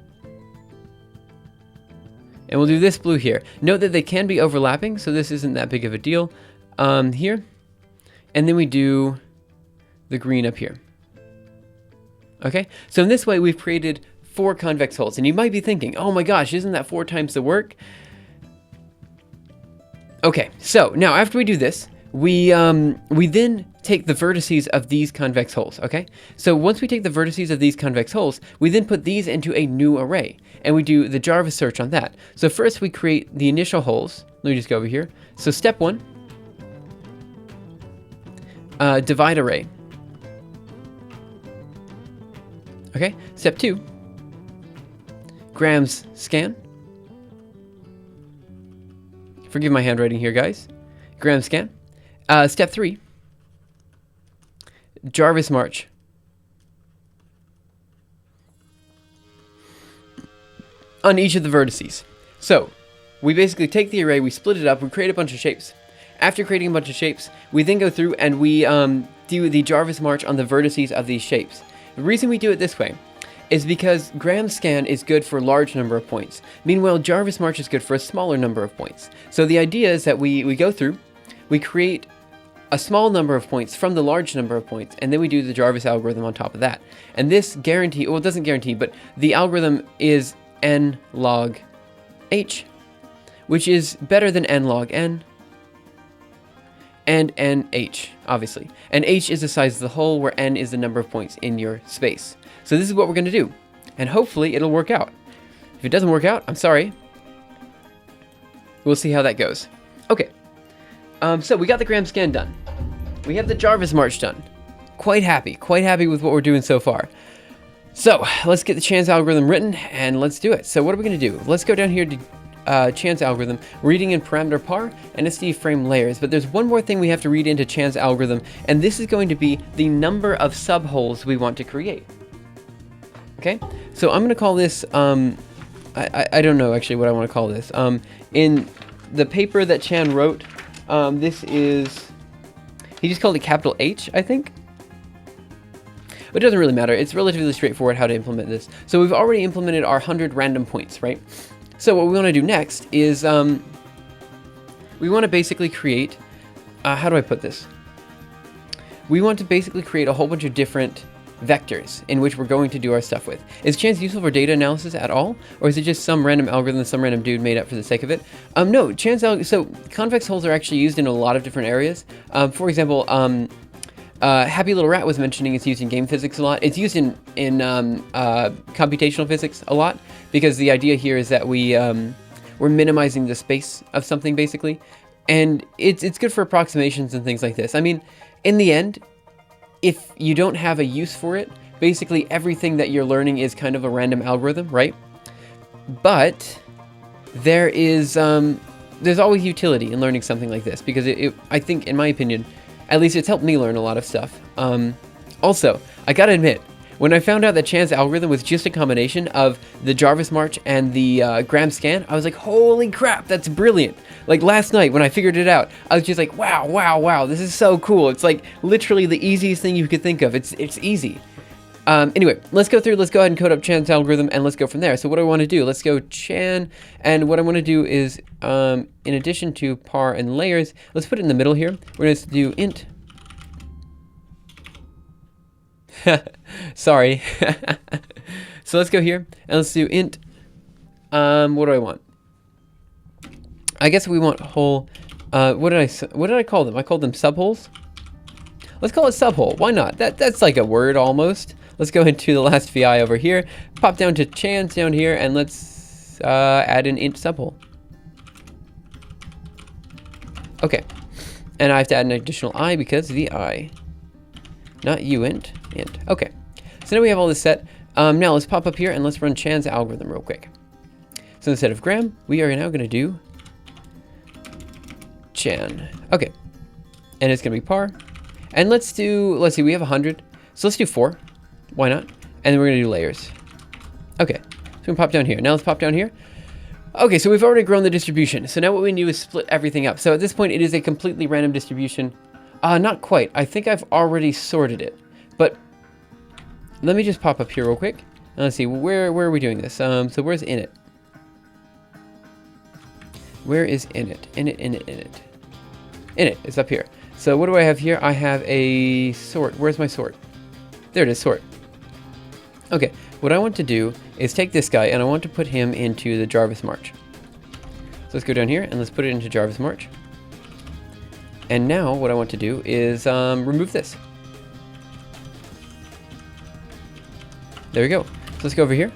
And we'll do this blue here. Note that they can be overlapping, so this isn't that big of a deal. Here. And then we do the green up here. Okay, so in this way we've created 4 convex hulls, and you might be thinking, oh my gosh, isn't that 4 times the work? Okay, so now after we do this, we then take the vertices of these convex hulls, okay? So once we take the vertices of these convex hulls, we then put these into a new array, and we do the Jarvis search on that. So first we create the initial hulls. Let me just go over here. So step 1, divide array. Okay, step 2, grams scan. Forgive my handwriting here, guys. Gram scan. Step 3, Jarvis march. On each of the vertices. So, we basically take the array, we split it up, we create a bunch of shapes. After creating a bunch of shapes, we then go through and we do the Jarvis march on the vertices of these shapes. The reason we do it this way is because gram scan is good for a large number of points. Meanwhile, Jarvis march is good for a smaller number of points. So the idea is that we go through, we create a small number of points from the large number of points, and then we do the Jarvis algorithm on top of that. And this guarantee, well, it doesn't guarantee, but the algorithm is n log h, which is better than n log n, and nh, obviously. And h is the size of the hull, where n is the number of points in your space. So this is what we're going to do, and hopefully it'll work out. If it doesn't work out, I'm sorry. We'll see how that goes. Okay, so we got the gram scan done. We have the Jarvis march done. Quite happy with what we're doing so far. So let's get the chance algorithm written, and let's do it. So what are we going to do? Let's go down here to chance algorithm, reading in parameter par and SD frame layers. But there's one more thing we have to read into chance algorithm, and this is going to be the number of subholes we want to create. Okay, so I'm going to call this, I don't know actually what I want to call this. In the paper that Chan wrote, this is, he just called it capital H, I think. But it doesn't really matter. It's relatively straightforward how to implement this. So we've already implemented our 100 random points, right? So what we want to do next is we want to basically create, how do I put this? We want to basically create a whole bunch of different vectors in which we're going to do our stuff with. Is chance useful for data analysis at all? Or is it just some random algorithm that some random dude made up for the sake of it? No, so convex hulls are actually used in a lot of different areas. For example, Happy Little Rat was mentioning it's used in game physics a lot. It's used in computational physics a lot, because the idea here is that we're minimizing the space of something, basically. And it's good for approximations and things like this. I mean, in the end, if you don't have a use for it, basically everything that you're learning is kind of a random algorithm, right? But there is there's always utility in learning something like this, because I think, in my opinion, at least it's helped me learn a lot of stuff. Also, I gotta admit, when I found out that Chan's algorithm was just a combination of the Jarvis march and the gram scan, I was like, holy crap, that's brilliant. Like last night when I figured it out, I was just like, wow, this is so cool. It's like literally the easiest thing you could think of. It's easy. Anyway, let's go ahead and code up Chan's algorithm, and let's go from there. So what do I want to do? Let's go Chan, and what I want to do is, in addition to par and layers, let's put it in the middle here. We're going to do int. Sorry. So let's go here, and let's do int. What do I want? I guess we want whole, what did I call them? I called them subholes. Let's call it subhole. Why not? That's like a word almost. Let's go into the last VI over here, pop down to Chan's down here, and let's let's add an int subhole. Okay, and I have to add an additional I because the I, not uint, int. Okay, so now we have all this set. Now let's pop up here and let's run Chan's algorithm real quick. So instead of gram, we are now going to do Chan. Okay, and it's going to be par. And let's see, we have 100. So let's do 4. Why not? And then we're going to do layers. Okay, so we can pop down here. Now let's pop down here. Okay, so we've already grown the distribution. So now what we do is split everything up. So at this point, it is a completely random distribution. Not quite. I think I've already sorted it. But let me just pop up here real quick. And let's see, where are we doing this? So where's init? Where is init? Init. Init is up here. So what do I have here? I have a sort. Where's my sort? There it is, sort. Okay, what I want to do is take this guy and I want to put him into the Jarvis March. So let's go down here and let's put it into Jarvis March. And now what I want to do is remove this. There we go. So let's go over here.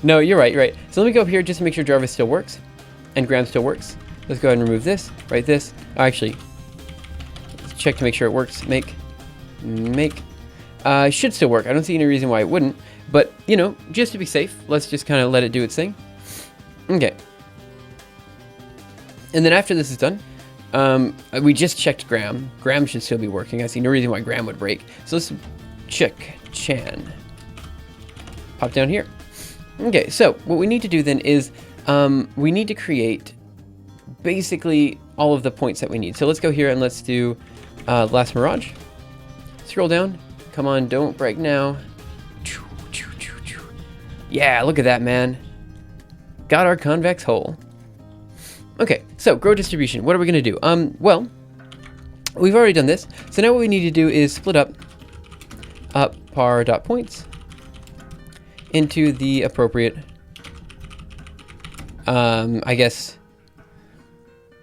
No, you're right. So let me go up here just to make sure Jarvis still works and Gram still works. Let's go ahead and remove this, write this. Actually, let's check to make sure it works. Make. Should still work. I don't see any reason why it wouldn't. But, you know, just to be safe, let's just kind of let it do its thing. Okay. And then after this is done, we just checked Gram. Gram should still be working. I see no reason why Gram would break. So let's check Chan. Pop down here. Okay, so what we need to do then is we need to create basically all of the points that we need. So let's go here and let's do Last Mirage. Scroll down. Come on, don't break now. Yeah, look at that, man. Got our convex hole. Okay, so grow distribution. What are we going to do? Well, we've already done this. So now what we need to do is split up par.points into the appropriate, I guess,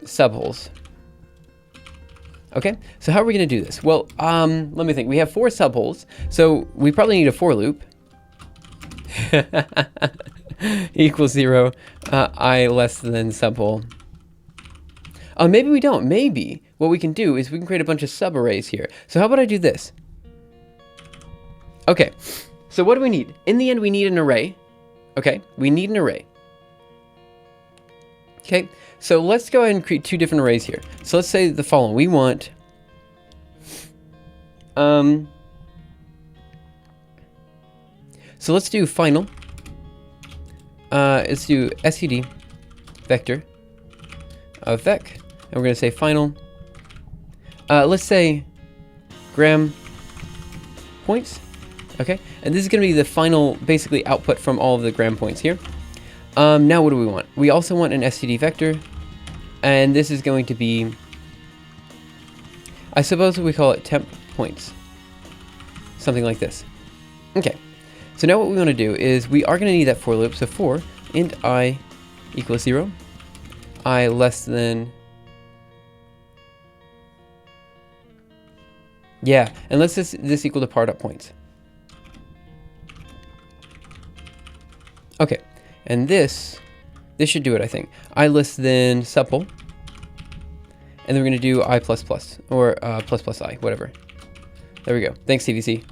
subholes. Okay, so how are we going to do this? Well, let me think. We have 4 subholes, so we probably need a for loop. Equals 0, I less than subhole. Oh, maybe we don't. Maybe what we can do is we can create a bunch of subarrays here. So how about I do this? Okay, so what do we need? In the end, we need an array. Okay, we need an array. Okay, so let's go ahead and create 2 different arrays here. So let's say the following. We want so let's do final. Let's do std vector of vec, and we're going to say final. Let's say gram points. Okay, and this is going to be the final, basically, output from all of the gram points here. Now what do we want? We also want an std vector, and this is going to be, I suppose we call it temp points. Something like this. Okay, so now what we want to do is we are going to need that for loop. So for int I equals 0, I less than, yeah, and let's this equal to par.points. Okay, and this should do it, I think. I less than supple, and then we're going to do I plus plus, or plus plus I, whatever. There we go. Thanks, CVC.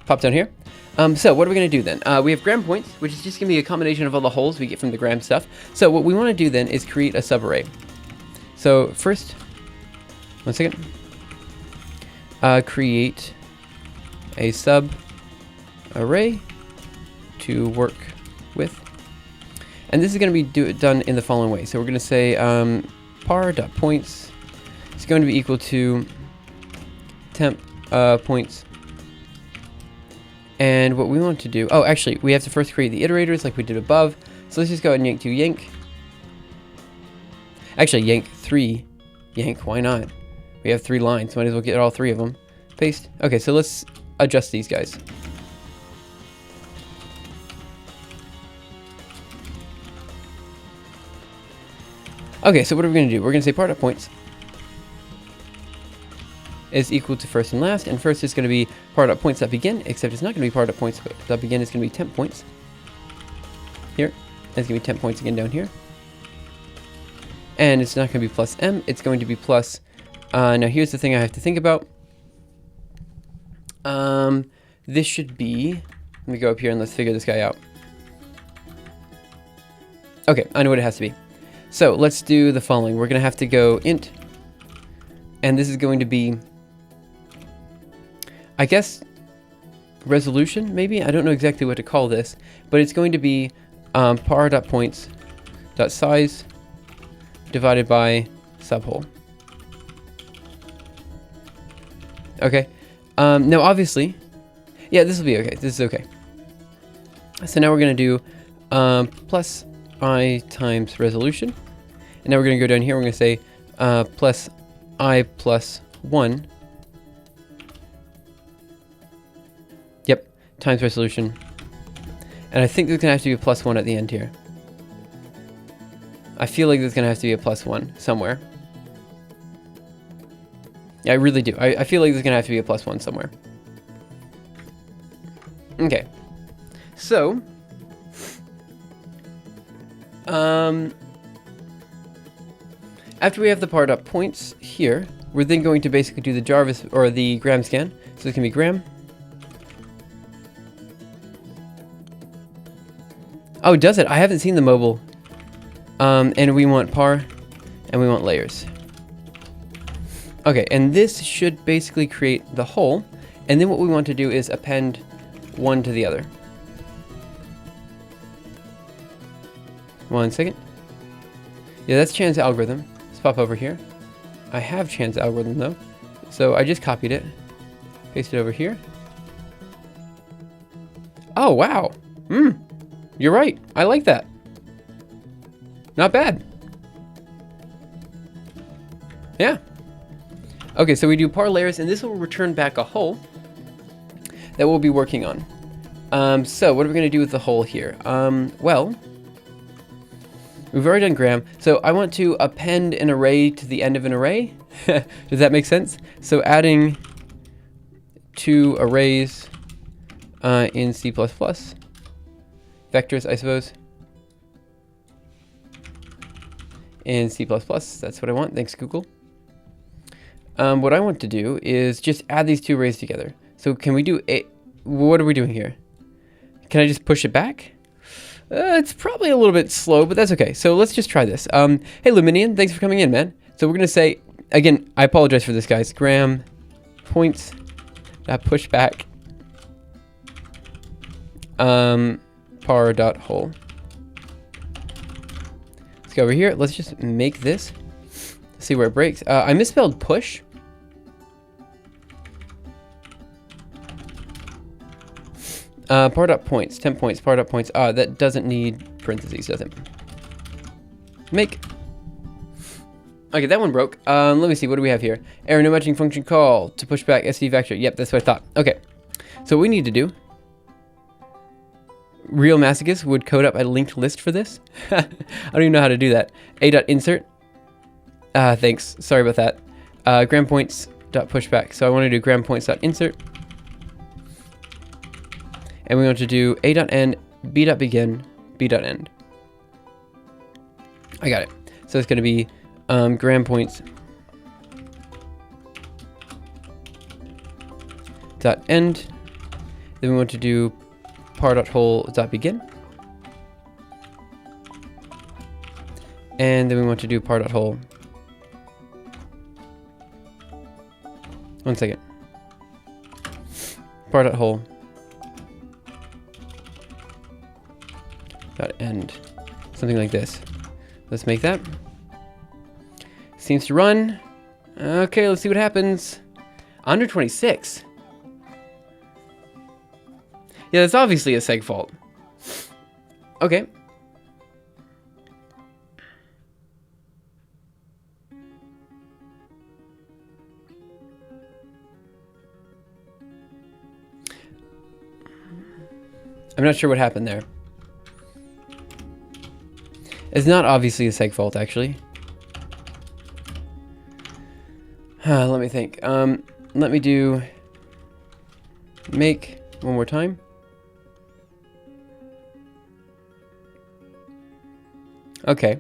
Pop down here. So what are we going to do then? We have gram points, which is just going to be a combination of all the holes we get from the gram stuff. So what we want to do then is create a subarray. So first, 1 second. Create a sub array to work with. And this is going to be done in the following way. So we're going to say par.points is going to be equal to temp points. And what we want to do, oh, actually, we have to first create the iterators like we did above. So let's just go ahead and yank 2 yank. Actually, yank 3 yank, why not? We have 3 lines, might as well get all 3 of them. Paste. Okay, so let's adjust these guys. Okay, so what are we going to do? We're going to say par.points. is equal to first and last, and first is going to be par.points.begin, except it's not going to be par.points.begin, it's going to be temp points. Here, it's going to be temp points again down here. And it's not going to be plus m, it's going to be plus, now here's the thing I have to think about. This should be, let me go up here and let's figure this guy out. Okay, I know what it has to be. So let's do the following. We're going to have to go int, and this is going to be, I guess, resolution, maybe? I don't know exactly what to call this, but it's going to be par.points.size divided by subwhole. Okay. Now, obviously, yeah, this will be okay. This is okay. So now we're going to do plus I times resolution. And now we're going to go down here. We're going to say plus I plus 1. Yep, times resolution. And I think there's going to have to be a plus 1 at the end here. I feel like there's going to have to be a plus 1 somewhere. Yeah, I really do. I feel like there's going to have to be a plus 1 somewhere. Okay. So, after we have the par.points here, we're then going to basically do the Jarvis or the gram scan. So it's going to be gram. Oh, does it? I haven't seen the mobile. And we want par, and we want layers. Okay, and this should basically create the whole. And then what we want to do is append one to the other. 1 second. Yeah, that's Chan's algorithm. Let's pop over here. I have Chan's algorithm though. So I just copied it. Paste it over here. Oh, wow. You're right. I like that. Not bad. Yeah. Okay, so we do par layers, and this will return back a whole that we'll be working on. So what are we going to do with the whole here? Well, we've already done gram. So I want to append an array to the end of an array. Does that make sense? So adding two arrays in C++. Vectors, I suppose. In C++, that's what I want. Thanks, Google. What I want to do is just add these two arrays together. So can we do a... What are we doing here? Can I just push it back? It's probably a little bit slow, but that's okay. So let's just try this. Hey, Luminian, thanks for coming in, man. So we're going to say, again, I apologize for this, guys. Gram points push back par.whole. Let's go over here. Let's just make this. See where it breaks. I misspelled push. Par.points, 10 points, par.points. That doesn't need parentheses, does it? Make. Okay, that one broke. Let me see, what do we have here? Error, no matching function call to push back SD vector. Yep, that's what I thought. Okay, so what we need to do. Real Masochist would code up a linked list for this. I don't even know how to do that. A.insert. Thanks, sorry about that. Gram points.pushback. So I want to do gram points.insert. And we want to do a.end, b.begin, b.end. I got it. So it's going to be gram points dot end. Then we want to do par.whole dot begin. And then we want to do par.whole. 1 second. Par.whole dot end. Something like this. Let's make that. Seems to run. Okay, let's see what happens. Under 26. Yeah, that's obviously a seg fault. Okay. I'm not sure what happened there. It's not obviously a seg fault, actually. Let me think. let me do make one more time. Okay.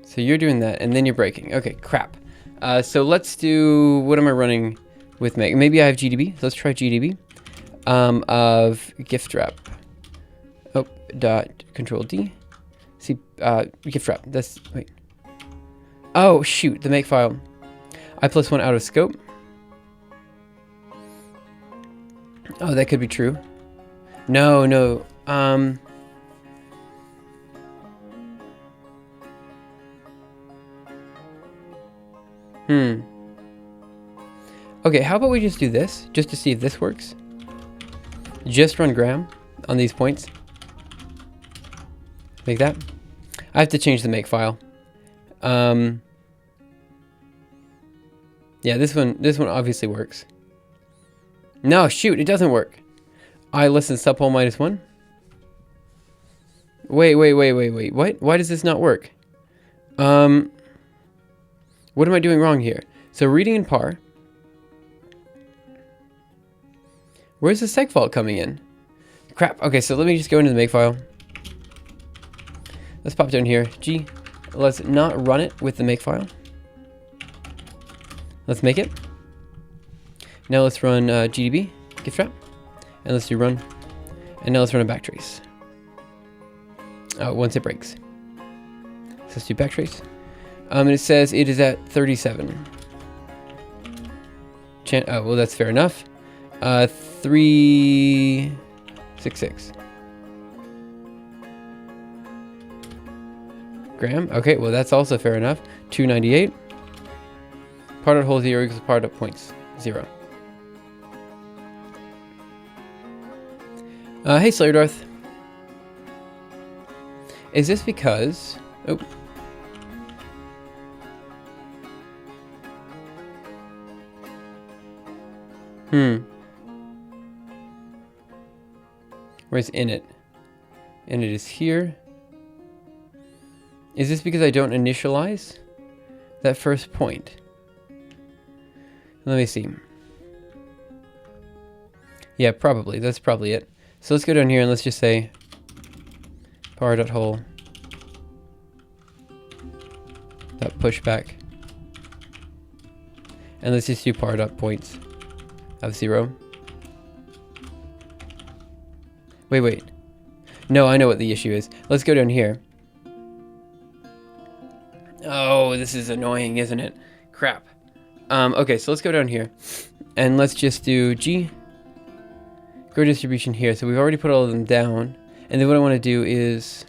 So you're doing that, and then you're breaking. Okay, crap. So let's do, what am I running with make? Maybe I have GDB. Let's try GDB of gift wrap. Oh, dot control D. See, gift wrap. That's, wait. Oh, shoot, the make file. I+1 out of scope. Oh, that could be true. No, no. Okay, how about we just do this, just to see if this works. Just run gram on these points. Like that. I have to change the make file. Yeah, this one obviously works. No, shoot, it doesn't work. I listen subhole -1. Wait. What? Why does this not work? What am I doing wrong here? So reading in par. Where's the seg fault coming in? Crap. Okay, so let me just go into the makefile. Let's pop down here. G. Let's not run it with the makefile. Let's make it. Now let's run GDB, gift wrap. And let's do run. And now let's run a backtrace. Once it breaks. So let's do backtrace. And it says it is at 37. Oh, well, that's fair enough. 366 gram. Okay, well, that's also fair enough. 298. Par.hole 0 equals par.points 0. Hey, Slayer Darth. Is this because... Oh. Where's init? Init is here. Is this because I don't initialize that first point? Let me see. Yeah, probably. That's probably it. So let's go down here and let's just say par.hole dot pushback. And let's just do par.points of 0. Wait. No, I know what the issue is. Let's go down here. Oh, this is annoying, isn't it? Crap. Okay, so let's go down here. And let's just do G. Grow distribution here. So we've already put all of them down. And then what I want to do is...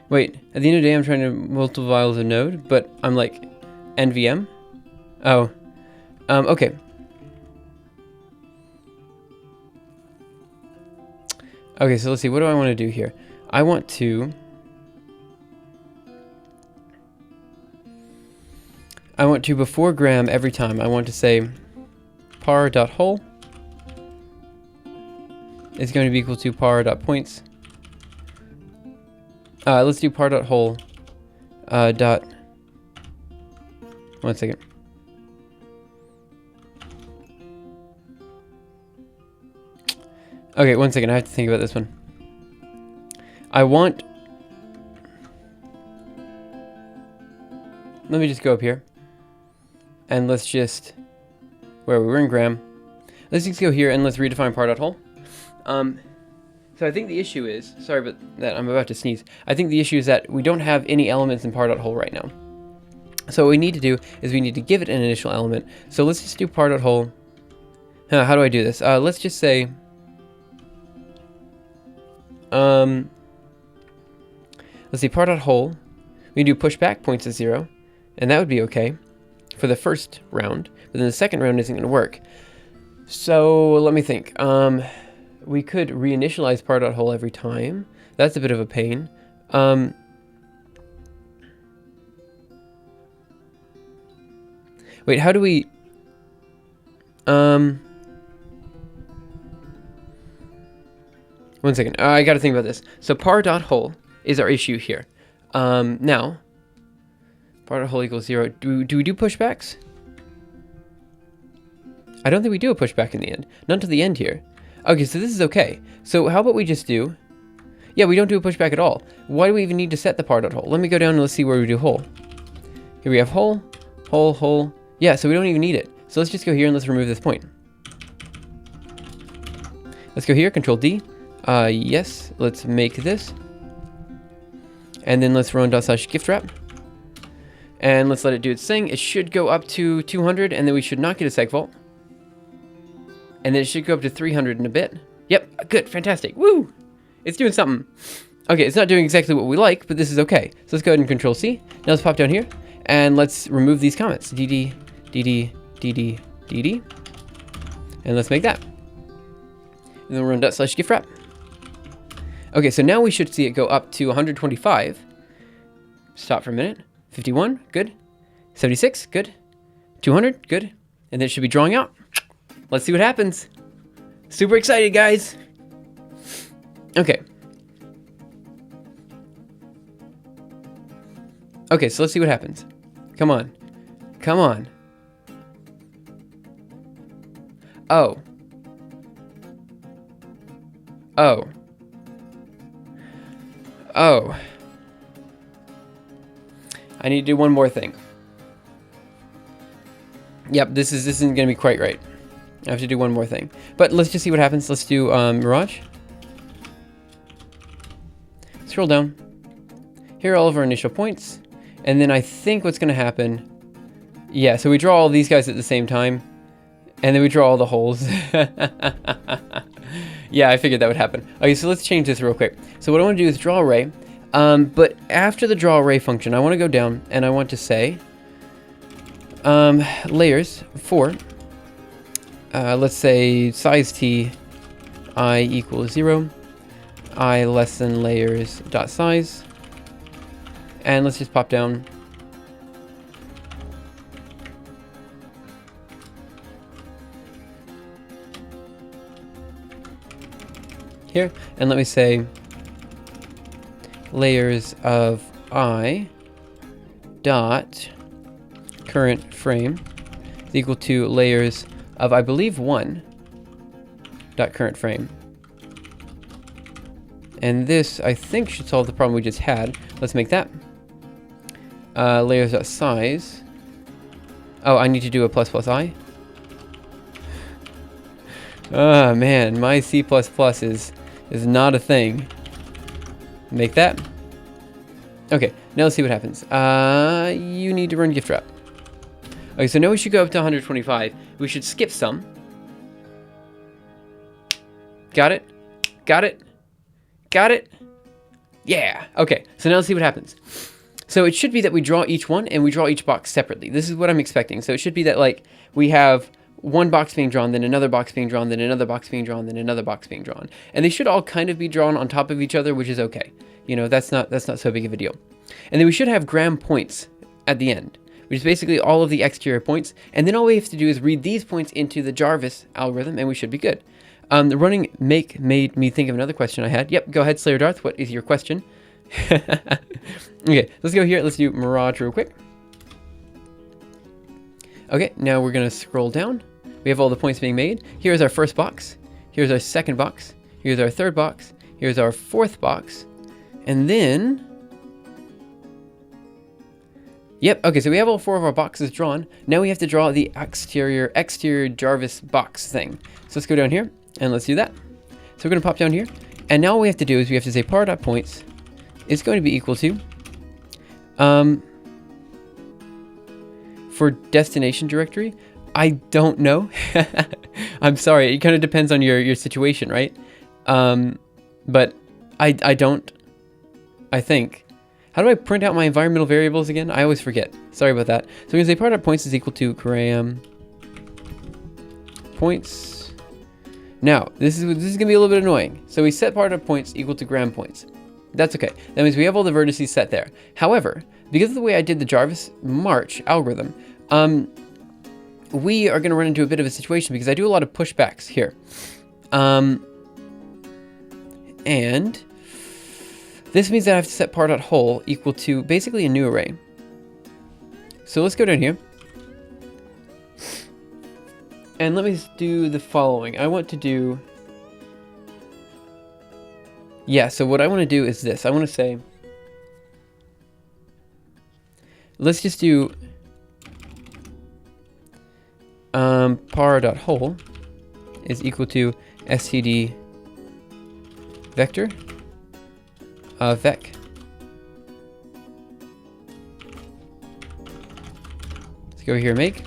Wait, at the end of the day, I'm trying to multi-vials a node, but I'm like, NVM? Oh. Okay. Okay, so let's see, what do I want to do here? I want to... before gram every time, I want to say par.hole is going to be equal to par.points. Let's do par.hole dot... One second. Okay, one second. I have to think about this one. I want... Let me just go up here. And let's just... Where we're in gram. Let's just go here and let's redefine par.hole. So I think the issue is... Sorry about that. I'm about to sneeze. I think the issue is that we don't have any elements in par.hole right now. So what we need to do is we need to give it an initial element. So let's just do par.hole. How do I do this? Let's just say... let's see, par.hole. We can do pushback points to 0. And that would be okay for the first round. But then the second round isn't going to work. So let me think. We could reinitialize par.hole every time. That's a bit of a pain. Wait, how do we... 1 second. I got to think about this. So par.hole is our issue here. Now, par.hole equals 0. Do we do pushbacks? I don't think we do a pushback in the end. Not to the end here. Okay, so this is okay. So how about we just do... Yeah, we don't do a pushback at all. Why do we even need to set the par.hole? Let me go down and let's see where we do hole. Here we have hole, hole, hole. Yeah, so we don't even need it. So let's just go here and let's remove this point. Let's go here, Control D. Yes, let's make this. And then let's run ./gift wrap. And let's let it do its thing. It should go up to 200, and then we should not get a seg fault. And then it should go up to 300 in a bit. Yep, good, fantastic. Woo! It's doing something. Okay, it's not doing exactly what we like, but this is okay. So let's go ahead and Control C. Now let's pop down here, and let's remove these comments. DD, DD, DD, DD. And let's make that. And then we'll run ./gift wrap. Okay, so now we should see it go up to 125. Stop for a minute. 51, good. 76, good. 200, good. And then it should be drawing out. Let's see what happens. Super excited, guys. Okay. Okay, so let's see what happens. Come on. Come on. Oh. Oh. Oh. I need to do one more thing. Yep, this isn't going to be quite right. I have to do one more thing. But let's just see what happens. Let's do Mirage. Scroll down. Here are all of our initial points. And then I think what's going to happen... Yeah, so we draw all these guys at the same time. And then we draw all the holes. Yeah, I figured that would happen. Okay, so let's change this real quick. So what I want to do is draw array. But after the draw array function, I want to go down and I want to say... layers for... let's say size t I equals 0, I less than layers dot size, and let's just pop down here, and let me say layers of I dot current frame is equal to layers of, I believe, 1 dot current frame. And this, I think, should solve the problem we just had. Let's make that. Layers dot size. Oh, I need to do a plus plus I. Oh, man, my C++ is not a thing. Make that. Okay, now let's see what happens. You need to run gift wrap. Okay, so now we should go up to 125. We should skip some. Got it? Got it? Got it? Yeah. Okay, so now let's see what happens. So it should be that we draw each one and we draw each box separately. This is what I'm expecting. So it should be that, like, we have one box being drawn, then another box being drawn, then another box being drawn, then another box being drawn. And they should all kind of be drawn on top of each other, which is okay. You know, that's not so big of a deal. And then we should have gram points at the end, which is basically all of the exterior points. And then all we have to do is read these points into the Jarvis algorithm, and we should be good. The running make made me think of another question I had. Yep, go ahead, Slayer Darth. What is your question? Okay, let's go here. Let's do Mirage real quick. Okay, now we're going to scroll down. We have all the points being made. Here's our first box. Here's our second box. Here's our third box. Here's our fourth box. And then... Yep, okay, so we have all 4 of our boxes drawn. Now we have to draw the exterior Jarvis box thing. So let's go down here, and let's do that. So we're going to pop down here, and now all we have to do is we have to say par.points is going to be equal to, for destination directory, I don't know. I'm sorry, it kind of depends on your situation, right? But I don't, I think. How do I print out my environmental variables again? I always forget. Sorry about that. So we're going to say par.points is equal to gram points. Now, this is going to be a little bit annoying. So we set par.points equal to gram points. That's okay. That means we have all the vertices set there. However, because of the way I did the Jarvis March algorithm, we are going to run into a bit of a situation because I do a lot of pushbacks here. And this means that I have to set par.whole equal to basically a new array. So let's go down here. And let me do the following. I want to do... Yeah, so what I want to do is this. I want to say... Let's just do... par.whole is equal to std vector vec. Let's go here and make.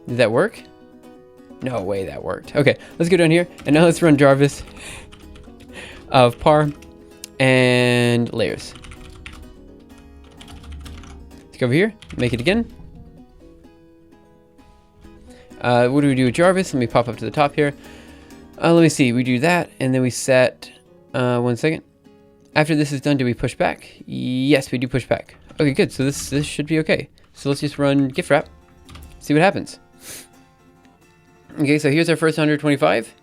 Did that work? No way that worked. Okay, let's go down here and now let's run Jarvis of par and layers. Let's go over here, make it again. What do we do with Jarvis? Let me pop up to the top here. Let me see. We do that, and then we set... 1 second. After this is done, do we push back? Yes, we do push back. Okay, good. So this should be okay. So let's just run gift wrap. See what happens. Okay, so here's our first 125.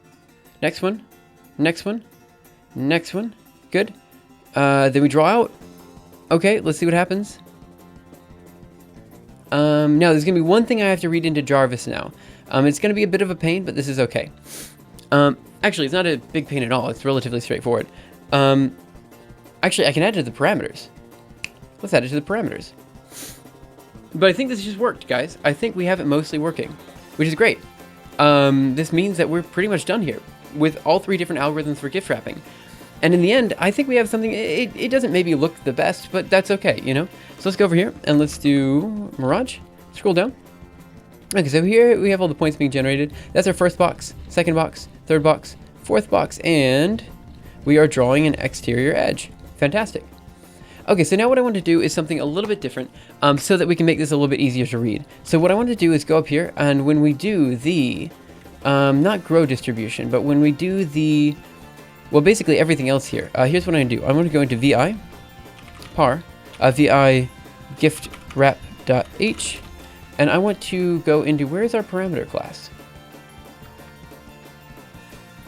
Next one. Next one. Next one. Good. Then we draw out. Okay, let's see what happens. Now, there's going to be one thing I have to read into Jarvis now. It's going to be a bit of a pain, but this is okay. Actually, it's not a big pain at all. It's relatively straightforward. Actually, I can add it to the parameters. Let's add it to the parameters. But I think this just worked, guys. I think we have it mostly working, which is great. This means that we're pretty much done here with all 3 different algorithms for gift wrapping. And in the end, I think we have something, it doesn't maybe look the best, but that's okay, you know? So let's go over here and let's do Mirage. Scroll down. Okay, so here we have all the points being generated. That's our first box, second box, third box, fourth box, and we are drawing an exterior edge. Fantastic. Okay, so now what I want to do is something a little bit different so that we can make this a little bit easier to read. So what I want to do is go up here, and when we do the, not grow distribution, but when we do the, well, basically everything else here, here's what I'm going to do. I'm going to go into VI, par, VI gift wrap.h, and I want to go into, where's our parameter class?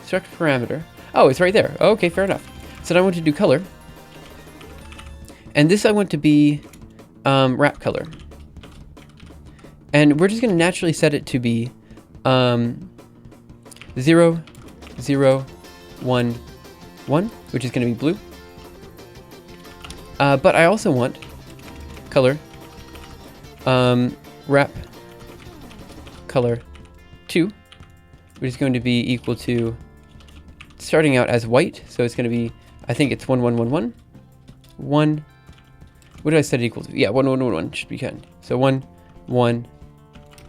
Struct parameter. Oh, it's right there. Okay, fair enough. So now I want to do color. And this I want to be wrap color. And we're just going to naturally set it to be 0, 0, 1, 1, which is going to be blue. But I also want color wrap color 2, which is going to be equal to, starting out as white, so it's going to be, I think it's 1, 1, 1, 1, 1. What did I set it equal to? Yeah, 1, 1, 1, 1 should be good. So 1, 1,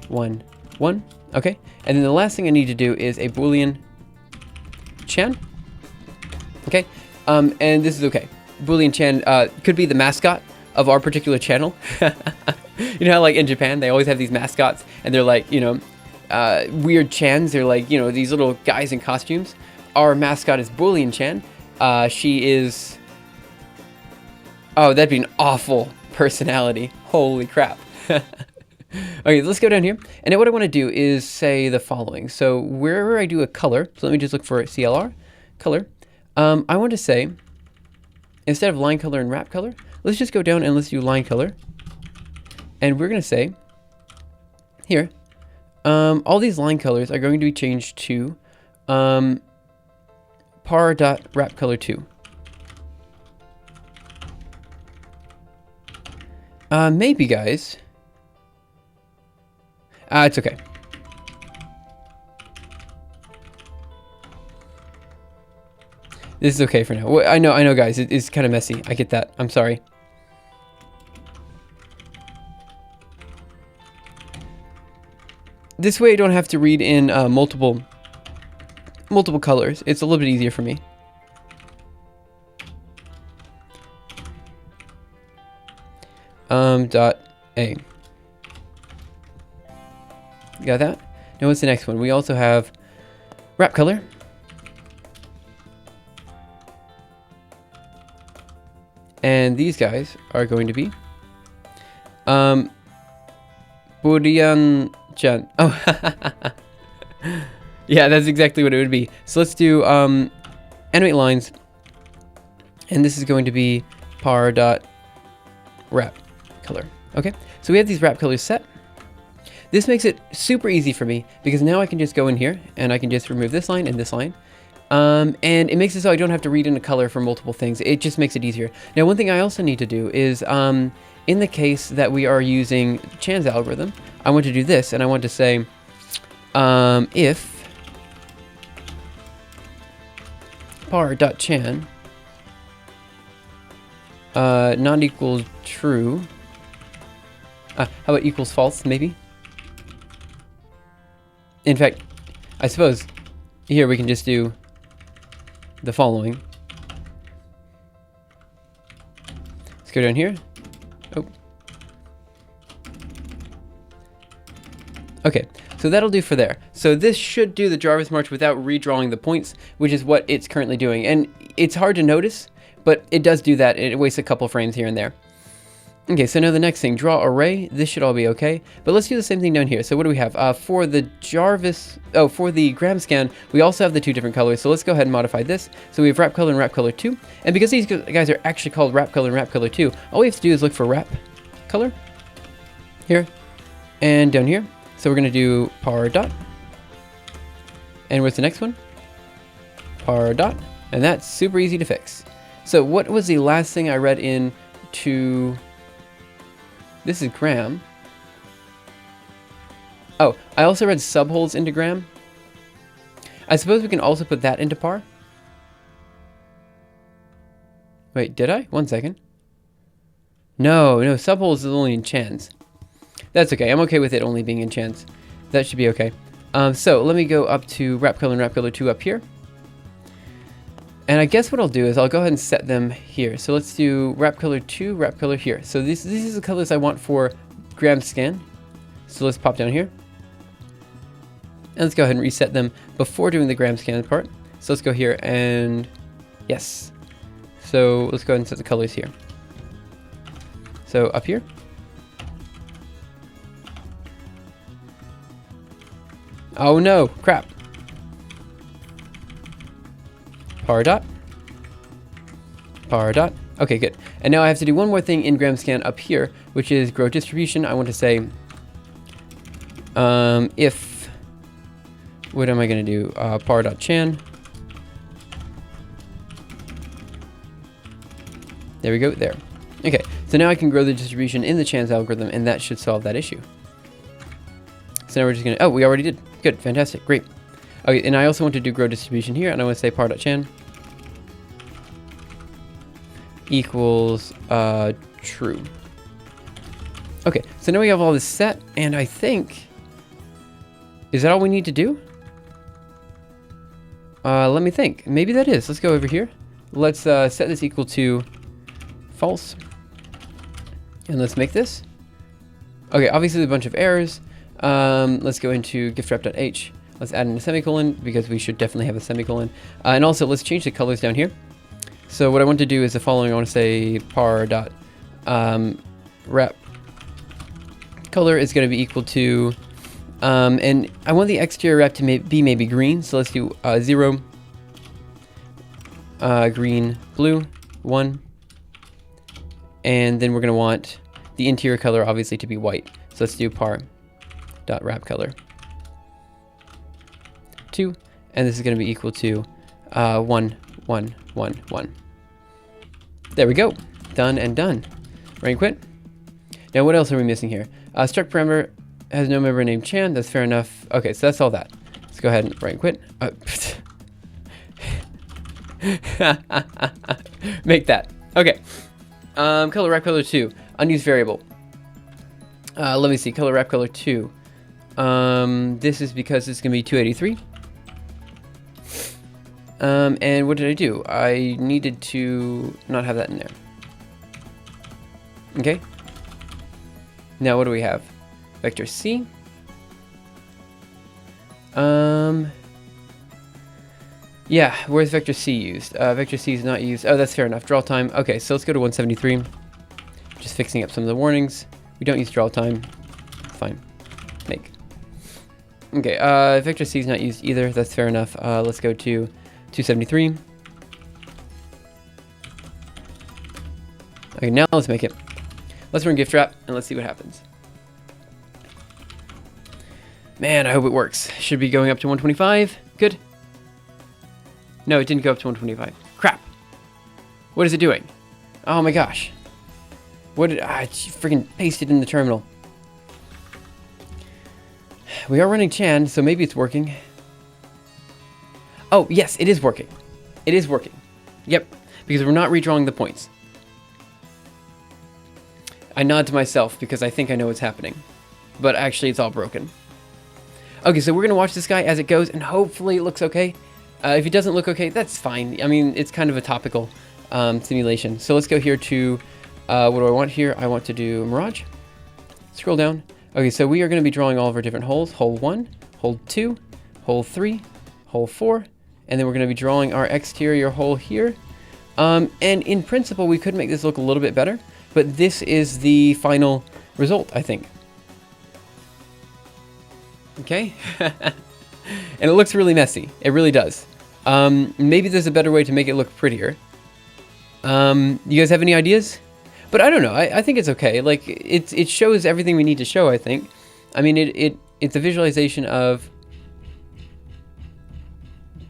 1, 1. Okay, and then the last thing I need to do is a Boolean Chan. Okay, and this is okay. Boolean Chan could be the mascot of our particular channel. You know how, like, in Japan, they always have these mascots, and they're like, you know, weird Chans. They're like, you know, these little guys in costumes. Our mascot is Boolean Chan. She is... Oh, that'd be an awful personality. Holy crap. Okay, let's go down here. And now what I want to do is say the following. So wherever I do a color, so let me just look for CLR, color. I want to say, instead of line color and wrap color, let's just go down and let's do line color. And we're going to say, here, all these line colors are going to be changed to par.wrapcolor2. Maybe, guys. It's okay. This is okay for now. Well, I know, guys. It's kind of messy. I get that. I'm sorry. This way I don't have to read in multiple colors. It's a little bit easier for me. Dot A. Got that? Now what's the next one? We also have wrap color. And these guys are going to be Burian Chan. Oh, yeah, that's exactly what it would be. So let's do animate lines, and this is going to be par dot wrap color. Okay, so we have these wrap colors set. This makes it super easy for me because now I can just go in here and I can just remove this line and this line. And it makes it so I don't have to read in a color for multiple things. It just makes it easier. Now, one thing I also need to do is, in the case that we are using Chan's algorithm, I want to do this, and I want to say, if par.chan not equals true, how about equals false, maybe? In fact, I suppose here we can just do the following. Let's go down here. Oh. Okay, so that'll do for there. So this should do the Jarvis March without redrawing the points, which is what it's currently doing. And it's hard to notice, but it does do that. It wastes a couple frames here and there. Okay, so now the next thing, draw array. This should all be okay. But let's do the same thing down here. So what do we have? For the Jarvis, for the GramScan, we also have the two different colors. So let's go ahead and modify this. So we have wrap color and wrap color 2. And because these guys are actually called wrap color and wrap color 2, all we have to do is look for wrap color here and down here. So we're going to do par dot. And where's the next one? Par dot. And that's super easy to fix. So what was the last thing I read in to... This is gram. Oh, I also read subholds into gram. I suppose we can also put that into par. Wait, did I? 1 second. No, subholds is only in Chan's. That's okay. I'm okay with it only being in Chan's. That should be okay. So let me go up to wrap color and wrap color 2 up here. And I guess what I'll do is I'll go ahead and set them here. So let's do wrap color 2, wrap color here. So these are the colors I want for GramScan. So let's pop down here. And let's go ahead and reset them before doing the GramScan part. So let's go here and yes. So let's go ahead and set the colors here. So up here. Oh no, crap. Par dot. Par dot. Okay, good. And now I have to do one more thing in GramScan up here, which is grow distribution. I want to say, if, what am I going to do? Par.chan. There we go, there. Okay, so now I can grow the distribution in the Chan's algorithm, and that should solve that issue. So now we're just going to, oh, we already did. Good, fantastic, great. Okay, and I also want to do grow distribution here, and I want to say par.chan equals true. Okay, so now we have all this set, and I think, is that all we need to do? Let me think. Maybe that is. Let's go over here. Let's set this equal to false, and let's make this. Okay, obviously there's a bunch of errors. Let's go into giftwrap.h. Let's add in a semicolon because we should definitely have a semicolon. And also let's change the colors down here. So what I want to do is the following. I want to say par dot wrap color is going to be equal to, and I want the exterior wrap to be maybe green. So let's do 0, green, blue, 1. And then we're going to want the interior color obviously to be white. So let's do par dot wrap color 2, and this is going to be equal to 1, 1, 1, 1. There we go. Done and done. Right, quit. Now what else are we missing here? Struct parameter has no member named Chan. That's fair enough. Okay, so that's all that. Let's go ahead and write and quit. Make that. Okay. Color wrap color 2. Unused variable. Let me see. Color wrap color 2. This is because it's going to be 283. And what did I do? I needed to not have that in there. Okay. Now what do we have? Vector C. Yeah, where's vector C used? Vector C is not used. Oh, that's fair enough. Draw time. Okay, so let's go to 173. Just fixing up some of the warnings. We don't use draw time. Fine. Make. Okay, vector C is not used either. That's fair enough. Let's go to 273. Okay, now let's make it. Let's run gift wrap and let's see what happens. Man, I hope it works. Should be going up to 125. Good. No, it didn't go up to 125. Crap. What is it doing? Oh my gosh. What did I freaking pasted in the terminal? We are running Chan, so maybe it's working. Oh, yes, it is working. It is working. Yep, because we're not redrawing the points. I nod to myself because I think I know what's happening. But actually, it's all broken. Okay, so we're going to watch this guy as it goes, and hopefully it looks okay. If it doesn't look okay, that's fine. I mean, it's kind of a topical simulation. So let's go here to, what do I want here? I want to do Mirage. Scroll down. Okay, so we are going to be drawing all of our different holes. Hole 1, hole 2, hole 3, hole 4, and then we're going to be drawing our exterior hole here. And in principle, we could make this look a little bit better, but this is the final result, I think. Okay. And it looks really messy. It really does. Maybe there's a better way to make it look prettier. You guys have any ideas? But I don't know. I think it's okay. Like it shows everything we need to show, I think. I mean, it's a visualization of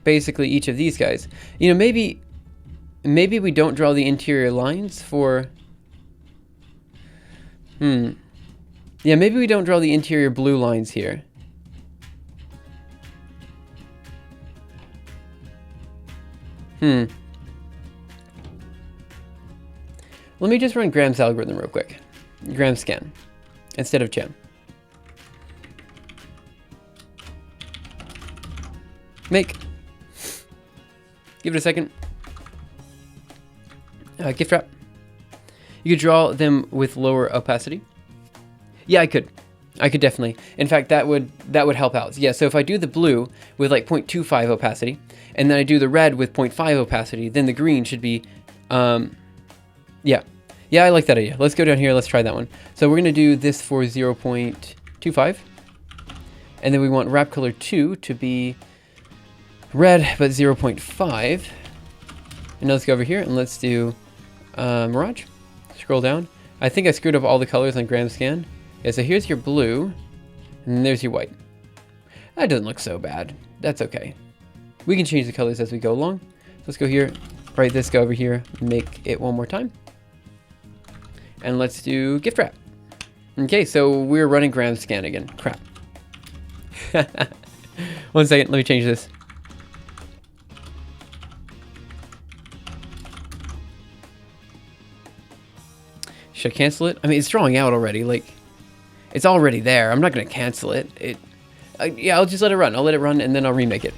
basically each of these guys. You know, maybe we don't draw the interior lines for... Yeah, maybe we don't draw the interior blue lines here. Let me just run Graham's algorithm real quick. Graham scan instead of Chan. Make. Give it a second. Gift wrap. You could draw them with lower opacity. Yeah, I could. I could definitely. In fact, that would help out. Yeah, so if I do the blue with like 0.25 opacity, and then I do the red with 0.5 opacity, then the green should be, yeah. Yeah, I like that idea. Let's go down here. Let's try that one. So we're going to do this for 0.25. And then we want wrap color 2 to be red, but 0.5. And now let's go over here and let's do Mirage. Scroll down. I think I screwed up all the colors on Graham Scan. Yeah, so here's your blue, and there's your white. That doesn't look so bad. That's okay. We can change the colors as we go along. Let's go here, write this, go over here, make it one more time. And let's do gift wrap. Okay, so we're running Graham Scan again. Crap. 1 second, let me change this. Should I cancel it? I mean, it's drawing out already. Like, it's already there. I'm not going to cancel it. Yeah, I'll just let it run. I'll let it run and then I'll remake it.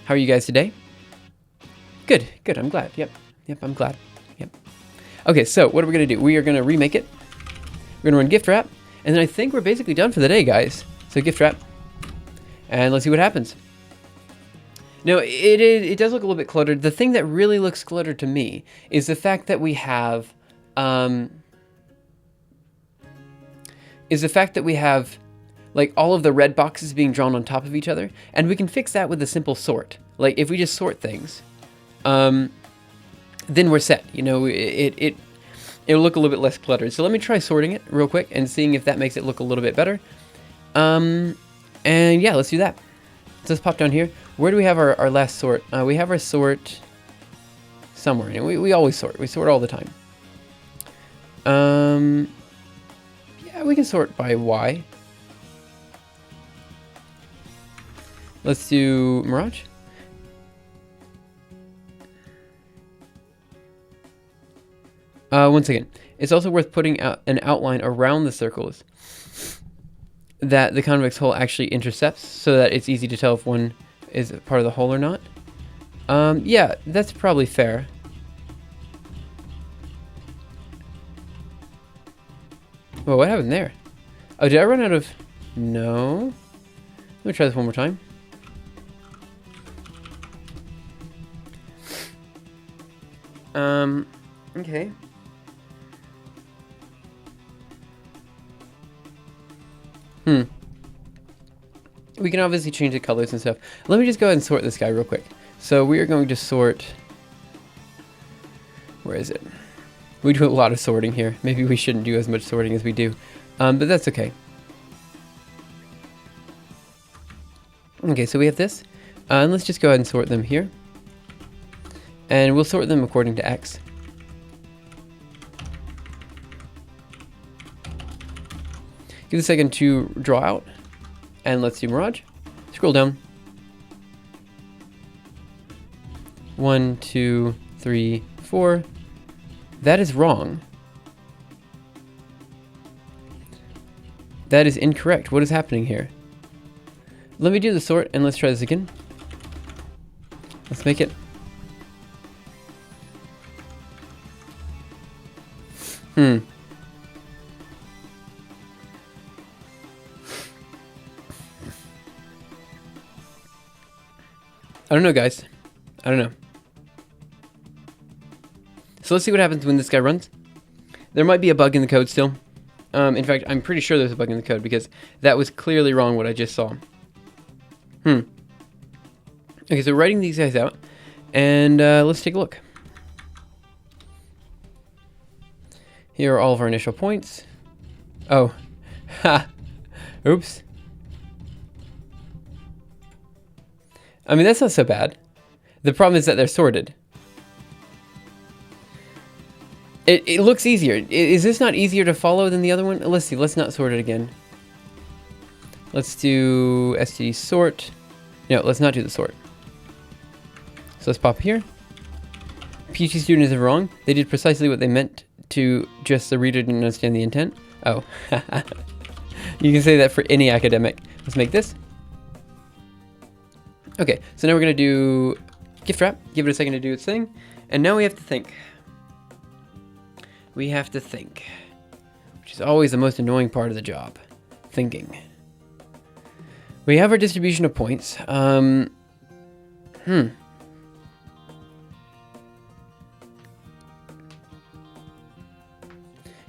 How are you guys today? Good, good. I'm glad. Yep, I'm glad. Yep. Okay, so what are we going to do? We are going to remake it. We're going to run gift wrap. And then I think we're basically done for the day, guys. So gift wrap. And let's see what happens. No, it does look a little bit cluttered. The thing that really looks cluttered to me is the fact that we have... like all of the red boxes being drawn on top of each other, and we can fix that with a simple sort. Like if we just sort things, then we're set. You know, it'll look a little bit less cluttered. So let me try sorting it real quick and seeing if that makes it look a little bit better. And yeah, let's do that. So let's pop down here. Where do we have our last sort? We have our sort somewhere. And we always sort. We sort all the time. Yeah, we can sort by Y. Let's do Mirage. One second. It's also worth putting out an outline around the circles that the convex hull actually intercepts so that it's easy to tell if one is part of the hole or not. Yeah, that's probably fair. Whoa, what happened there? Oh, did I run out of... No. Let me try this one more time. Okay. We can obviously change the colors and stuff. Let me just go ahead and sort this guy real quick. So we are going to sort Where is it? We do a lot of sorting here. Maybe we shouldn't do as much sorting as we do. But that's okay. Okay, so we have this. And let's just go ahead and sort them here. And we'll sort them according to X. Give it a second to draw out. And let's do Mirage. Scroll down. 1, 2, 3, 4. That is wrong. That is incorrect. What is happening here? Let me do the sort and let's try this again. Let's make it. I don't know, guys. I don't know. So let's see what happens when this guy runs. There might be a bug in the code still. In fact, I'm pretty sure there's a bug in the code because that was clearly wrong what I just saw. Okay, so writing these guys out, and let's take a look. Here are all of our initial points. Oh, ha, oops. I mean, that's not so bad. The problem is that they're sorted. It looks easier. Is this not easier to follow than the other one? Let's see. Let's not sort it again. Let's do std sort. No, let's not do the sort. So let's pop here. PhD student is wrong. They did precisely what they meant to, just the reader didn't understand the intent. Oh. You can say that for any academic. Let's make this. Okay, so now we're going to do gift wrap. Give it a second to do its thing. And now we have to think. We have to think, which is always the most annoying part of the job. Thinking. We have our distribution of points.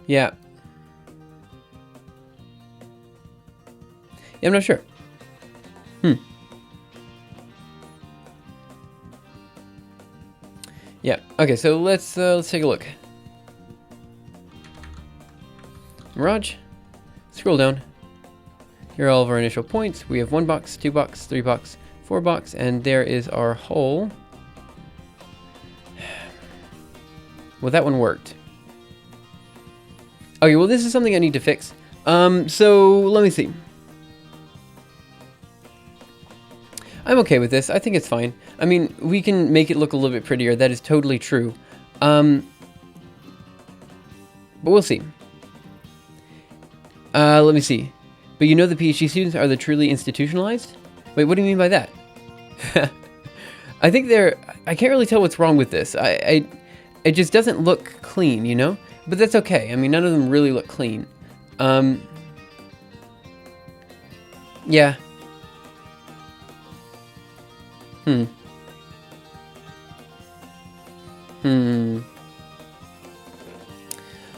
Yeah. I'm not sure. Yeah. Okay, so let's take a look. Mirage. Scroll down. Here are all of our initial points. We have 1 box, 2 box, 3 box, 4 box, and there is our whole. Well, that one worked. Okay, well, this is something I need to fix. So let me see. I'm okay with this. I think it's fine. I mean, we can make it look a little bit prettier. That is totally true. But we'll see. Let me see. But you know the PhD students are the truly institutionalized? Wait, what do you mean by that? I think I can't really tell what's wrong with this. It just doesn't look clean, you know? But that's okay. I mean, none of them really look clean. Yeah.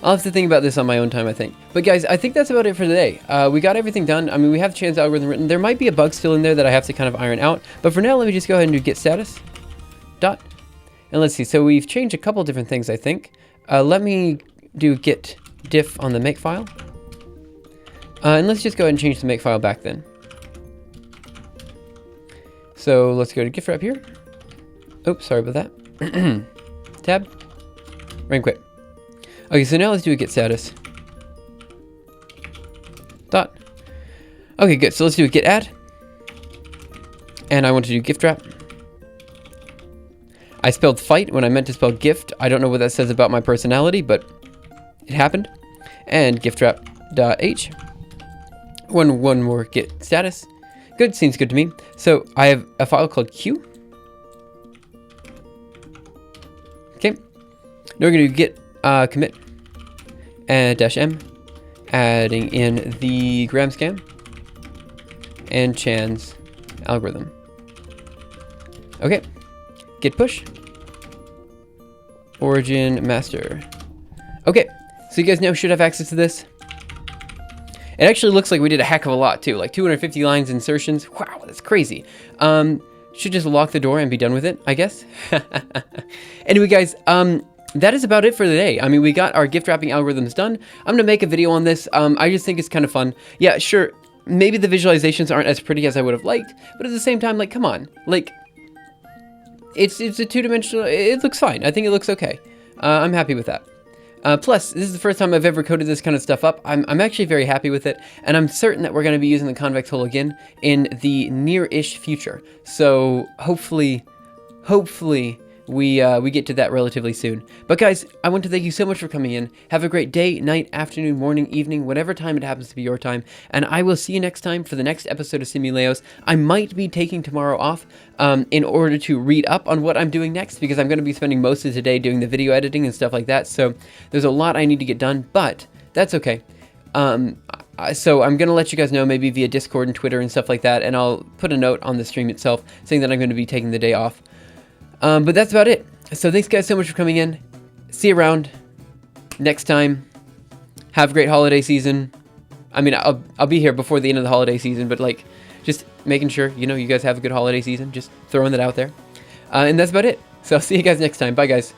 I'll have to think about this on my own time, I think. But guys, I think that's about it for today. We got everything done. I mean, we have the chance algorithm written. There might be a bug still in there that I have to kind of iron out. But for now, let me just go ahead and do get status. Dot. And let's see. So we've changed a couple different things, I think. Let me do get diff on the make file. And let's just go ahead and change the make file back then. So let's go to gift wrap here. Oops, sorry about that. Tab. Rain quit. Okay, so now let's do a get status. Dot. Okay, good. So let's do a get add. And I want to do gift wrap. I spelled fight when I meant to spell gift. I don't know what that says about my personality, but it happened. And gift wrap.h. One more get status. Good, seems good to me. So I have a file called q. Okay. Now we're going to get commit and -m, adding in the gram scan and Chan's algorithm. Okay. Git push. Origin master. Okay. So you guys now should have access to this. It actually looks like we did a heck of a lot too, like 250 lines insertions. Wow, that's crazy. Should just lock the door and be done with it, I guess. Anyway, guys, that is about it for the day. I mean, we got our gift wrapping algorithms done. I'm going to make a video on this. I just think it's kind of fun. Yeah, sure. Maybe the visualizations aren't as pretty as I would have liked, but at the same time, like, come on. Like, it's a two-dimensional, it looks fine. I think it looks okay. I'm happy with that. Plus, this is the first time I've ever coded this kind of stuff up. I'm actually very happy with it, and I'm certain that we're going to be using the convex hull again in the near-ish future. So hopefully we get to that relatively soon. But guys, I want to thank you so much for coming in. Have a great day, night, afternoon, morning, evening, whatever time it happens to be your time. And I will see you next time for the next episode of Simuleos. I might be taking tomorrow off in order to read up on what I'm doing next, because I'm going to be spending most of today doing the video editing and stuff like that. So there's a lot I need to get done, but that's okay. So I'm going to let you guys know, maybe via Discord and Twitter and stuff like that, and I'll put a note on the stream itself saying that I'm going to be taking the day off. But that's about it. So thanks guys so much for coming in. See you around next time. Have a great holiday season. I mean, I'll be here before the end of the holiday season, but like, just making sure, you know, you guys have a good holiday season. Just throwing that out there. And that's about it. So I'll see you guys next time. Bye guys.